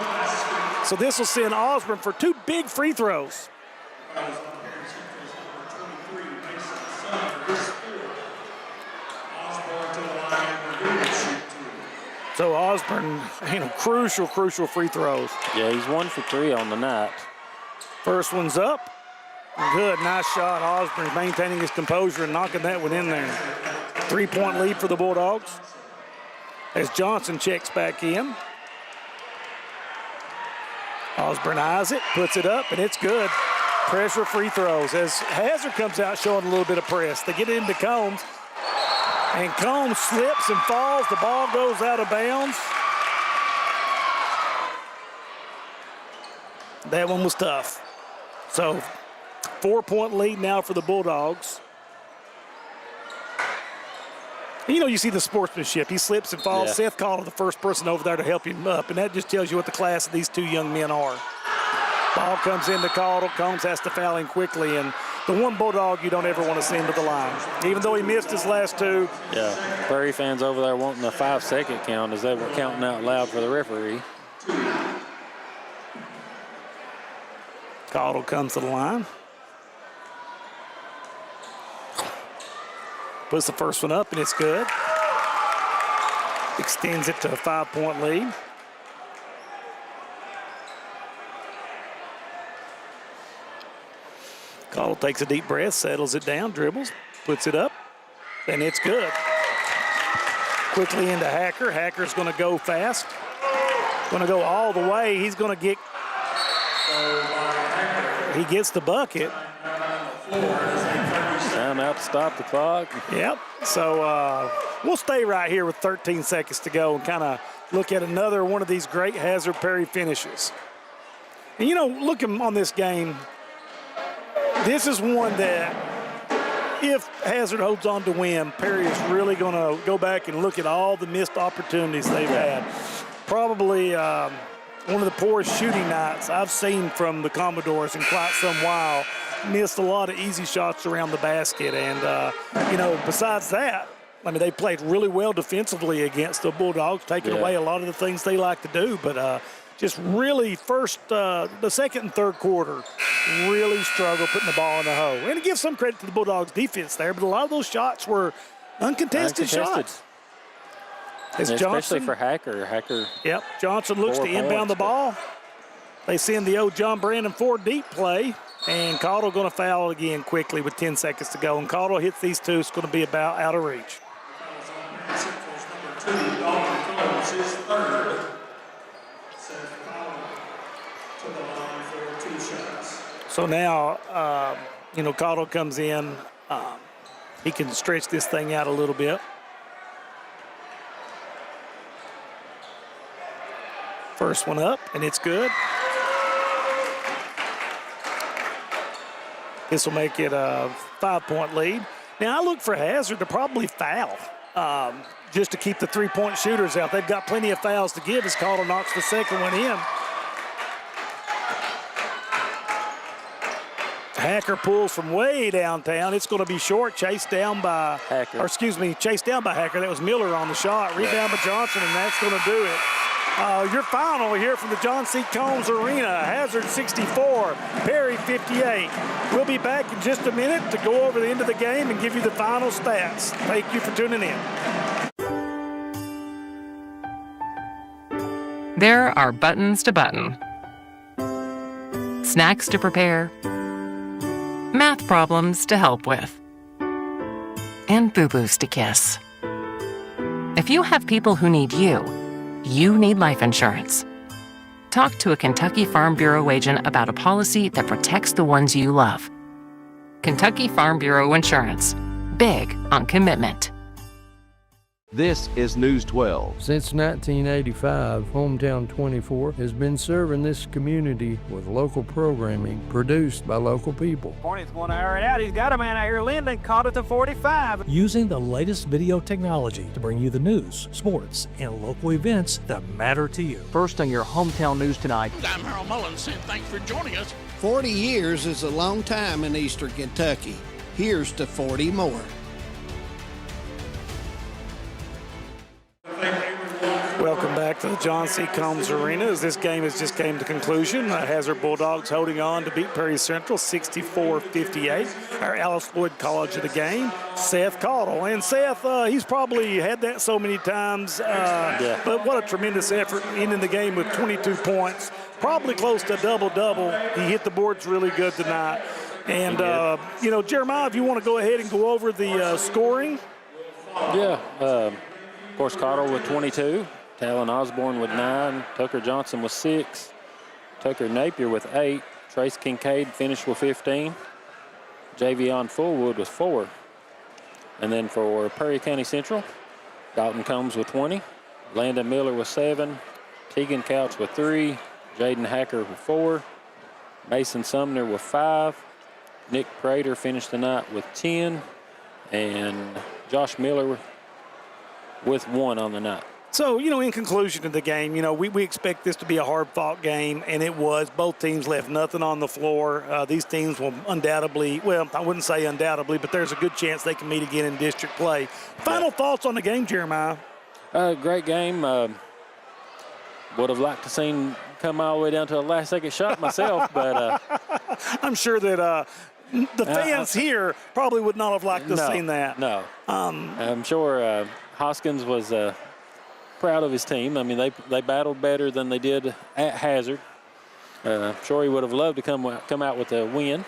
So this will send Osborne for 2 big free throws. So Osborne, you know, crucial free throws. Yeah, he's 1 for 3 on the night. First one's up. Good, nice shot. Osborne's maintaining his composure and knocking that one in there. 3-point lead for the Bulldogs as Johnson checks back in. Osborne eyes it, puts it up, and it's good. Pressure free throws as Hazard comes out showing a little bit of press. They get it into Combs, and Combs slips and falls. The ball goes out of bounds. That one was tough. So 4-point lead now for the Bulldogs. You know, you see the sportsmanship. He slips and falls. Yeah. Seth Cottle, the first person over there to help him up, and that just tells you what the class of these two young men are. Ball comes into Cottle. Combs has to foul him quickly, and the one Bulldog you don't ever want to send to the line. Even though he missed his last two. Yeah, Prairie fans over there wanting a 5-second count as they were counting out loud for the referee. Cottle comes to the line. Puts the first one up, and it's good. Extends it to a 5-point lead. Cottle takes a deep breath, settles it down, dribbles, puts it up, and it's good. Quickly into Hacker. Hacker's going to go fast. Going to go all the way. He's going to get. He gets the bucket. Time out to stop the clock. Yep. So we'll stay right here with 13 seconds to go and kind of look at another one of these great Hazard Perry finishes. And, you know, looking on this game, this is one that if Hazard holds on to win, Perry is really going to go back and look at all the missed opportunities they've had. Probably one of the poorest shooting nights I've seen from the Commodores in quite some while. Missed a lot of easy shots around the basket. And, you know, besides that, I mean, they played really well defensively against the Bulldogs, taking away a lot of the things they like to do. But just really the second and third quarter, really struggled putting the ball in the hole. And to give some credit to the Bulldogs defense there, but a lot of those shots were uncontested shots. Especially for Hacker. Yep, Johnson looks to inbound the ball. They send the old John Brandon Ford deep play, and Cottle going to foul again quickly with 10 seconds to go. And Cottle hits these two, it's going to be about out of reach. So now, you know, Cottle comes in. He can stretch this thing out a little bit. First one up, and it's good. This will make it a 5-point lead. Now, I look for Hazard to probably foul just to keep the three-point shooters out. They've got plenty of fouls to give as Cottle knocks the second one in. Hacker pulls from way downtown. It's going to be short, chased down by Hacker. Or excuse me, chased down by Hacker. That was Miller on the shot. Rebound by Johnson, and that's going to do it. Your final here from the John C. Combs Arena. Hazard 64, Perry 58. We'll be back in just a minute to go over the end of the game and give you the final stats. Thank you for tuning in. There are buttons to button, snacks to prepare, math problems to help with, and boo-boos to kiss. If you have people who need you, you need life insurance. Talk to a Kentucky Farm Bureau agent about a policy that protects the ones you love. Kentucky Farm Bureau Insurance. Big on commitment. This is News 12. Since 1985, Hometown 24 has been serving this community with local programming produced by local people. Hornet's going to air it out. He's got a man out here. Linden caught it to 45. Using the latest video technology to bring you the news, sports, and local events that matter to you. First on your Hometown News tonight. I'm Harold Mullins, and thanks for joining us. 40 years is a long time in Eastern Kentucky. Here's to 40 more. Welcome back to the John C. Combs Arena as this game has just came to conclusion. Hazard Bulldogs holding on to beat Perry Central 64-58. Our Alice Lloyd College of the game, Seth Caudle. And Seth, he's probably had that so many times, but what a tremendous effort ending the game with 22 points, probably close to a double-double. He hit the boards really good tonight. And, Jeremiah, if you want to go ahead and go over the scoring. Yeah, of course, Caudle with 22. Talon Osborne with 9, Tucker Johnson with 6, Tucker Napier with 8, Trace Kincaid finished with 15, Javion Fullwood with 4. And then for Perry County Central, Dalton Combs with 20, Landon Miller with 7, Tegan Couch with 3, Jaden Hacker with 4, Mason Sumner with 5, Nick Prater finished the night with 10, and Josh Miller with 1 on the night. So, in conclusion of the game, we expect this to be a hard-fought game, and it was. Both teams left nothing on the floor. These teams will undoubtedly, well, I wouldn't say undoubtedly, but there's a good chance they can meet again in district play. Final thoughts on the game, Jeremiah? Great game. Would have liked to seen come all the way down to a last-second shot myself, but I'm sure that the fans here probably would not have liked to have seen that. No. I'm sure Hoskins was proud of his team. I mean, they battled better than they did at Hazard. I'm sure he would have loved to come out with a win.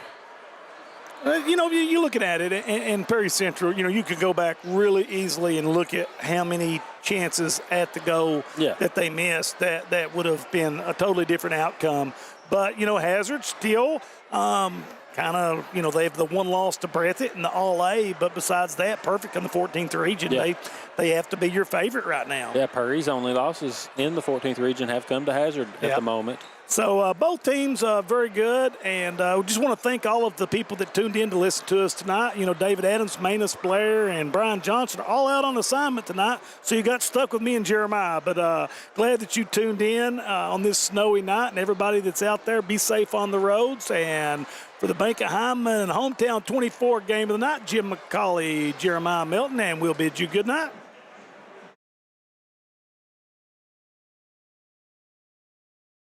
You're looking at it, and Perry Central, you could go back really easily and look at how many chances at the goal that they missed that would have been a totally different outcome. But, Hazard still kind of, they have the one loss to Breathitt in the All-A, but besides that, perfect in the 14th region. Yeah. They have to be your favorite right now. Yeah, Perry's only losses in the 14th region have come to Hazard at the moment. So both teams very good, and we just want to thank all of the people that tuned in to listen to us tonight. David Adams, Manus Blair, and Brian Johnson are all out on assignment tonight, so you got stuck with me and Jeremiah. But glad that you tuned in on this snowy night, and everybody that's out there, be safe on the roads. And for the Bank of Heinemann Hometown 24 game of the night, Jim McCauley, Jeremiah Melton, and we'll bid you good night.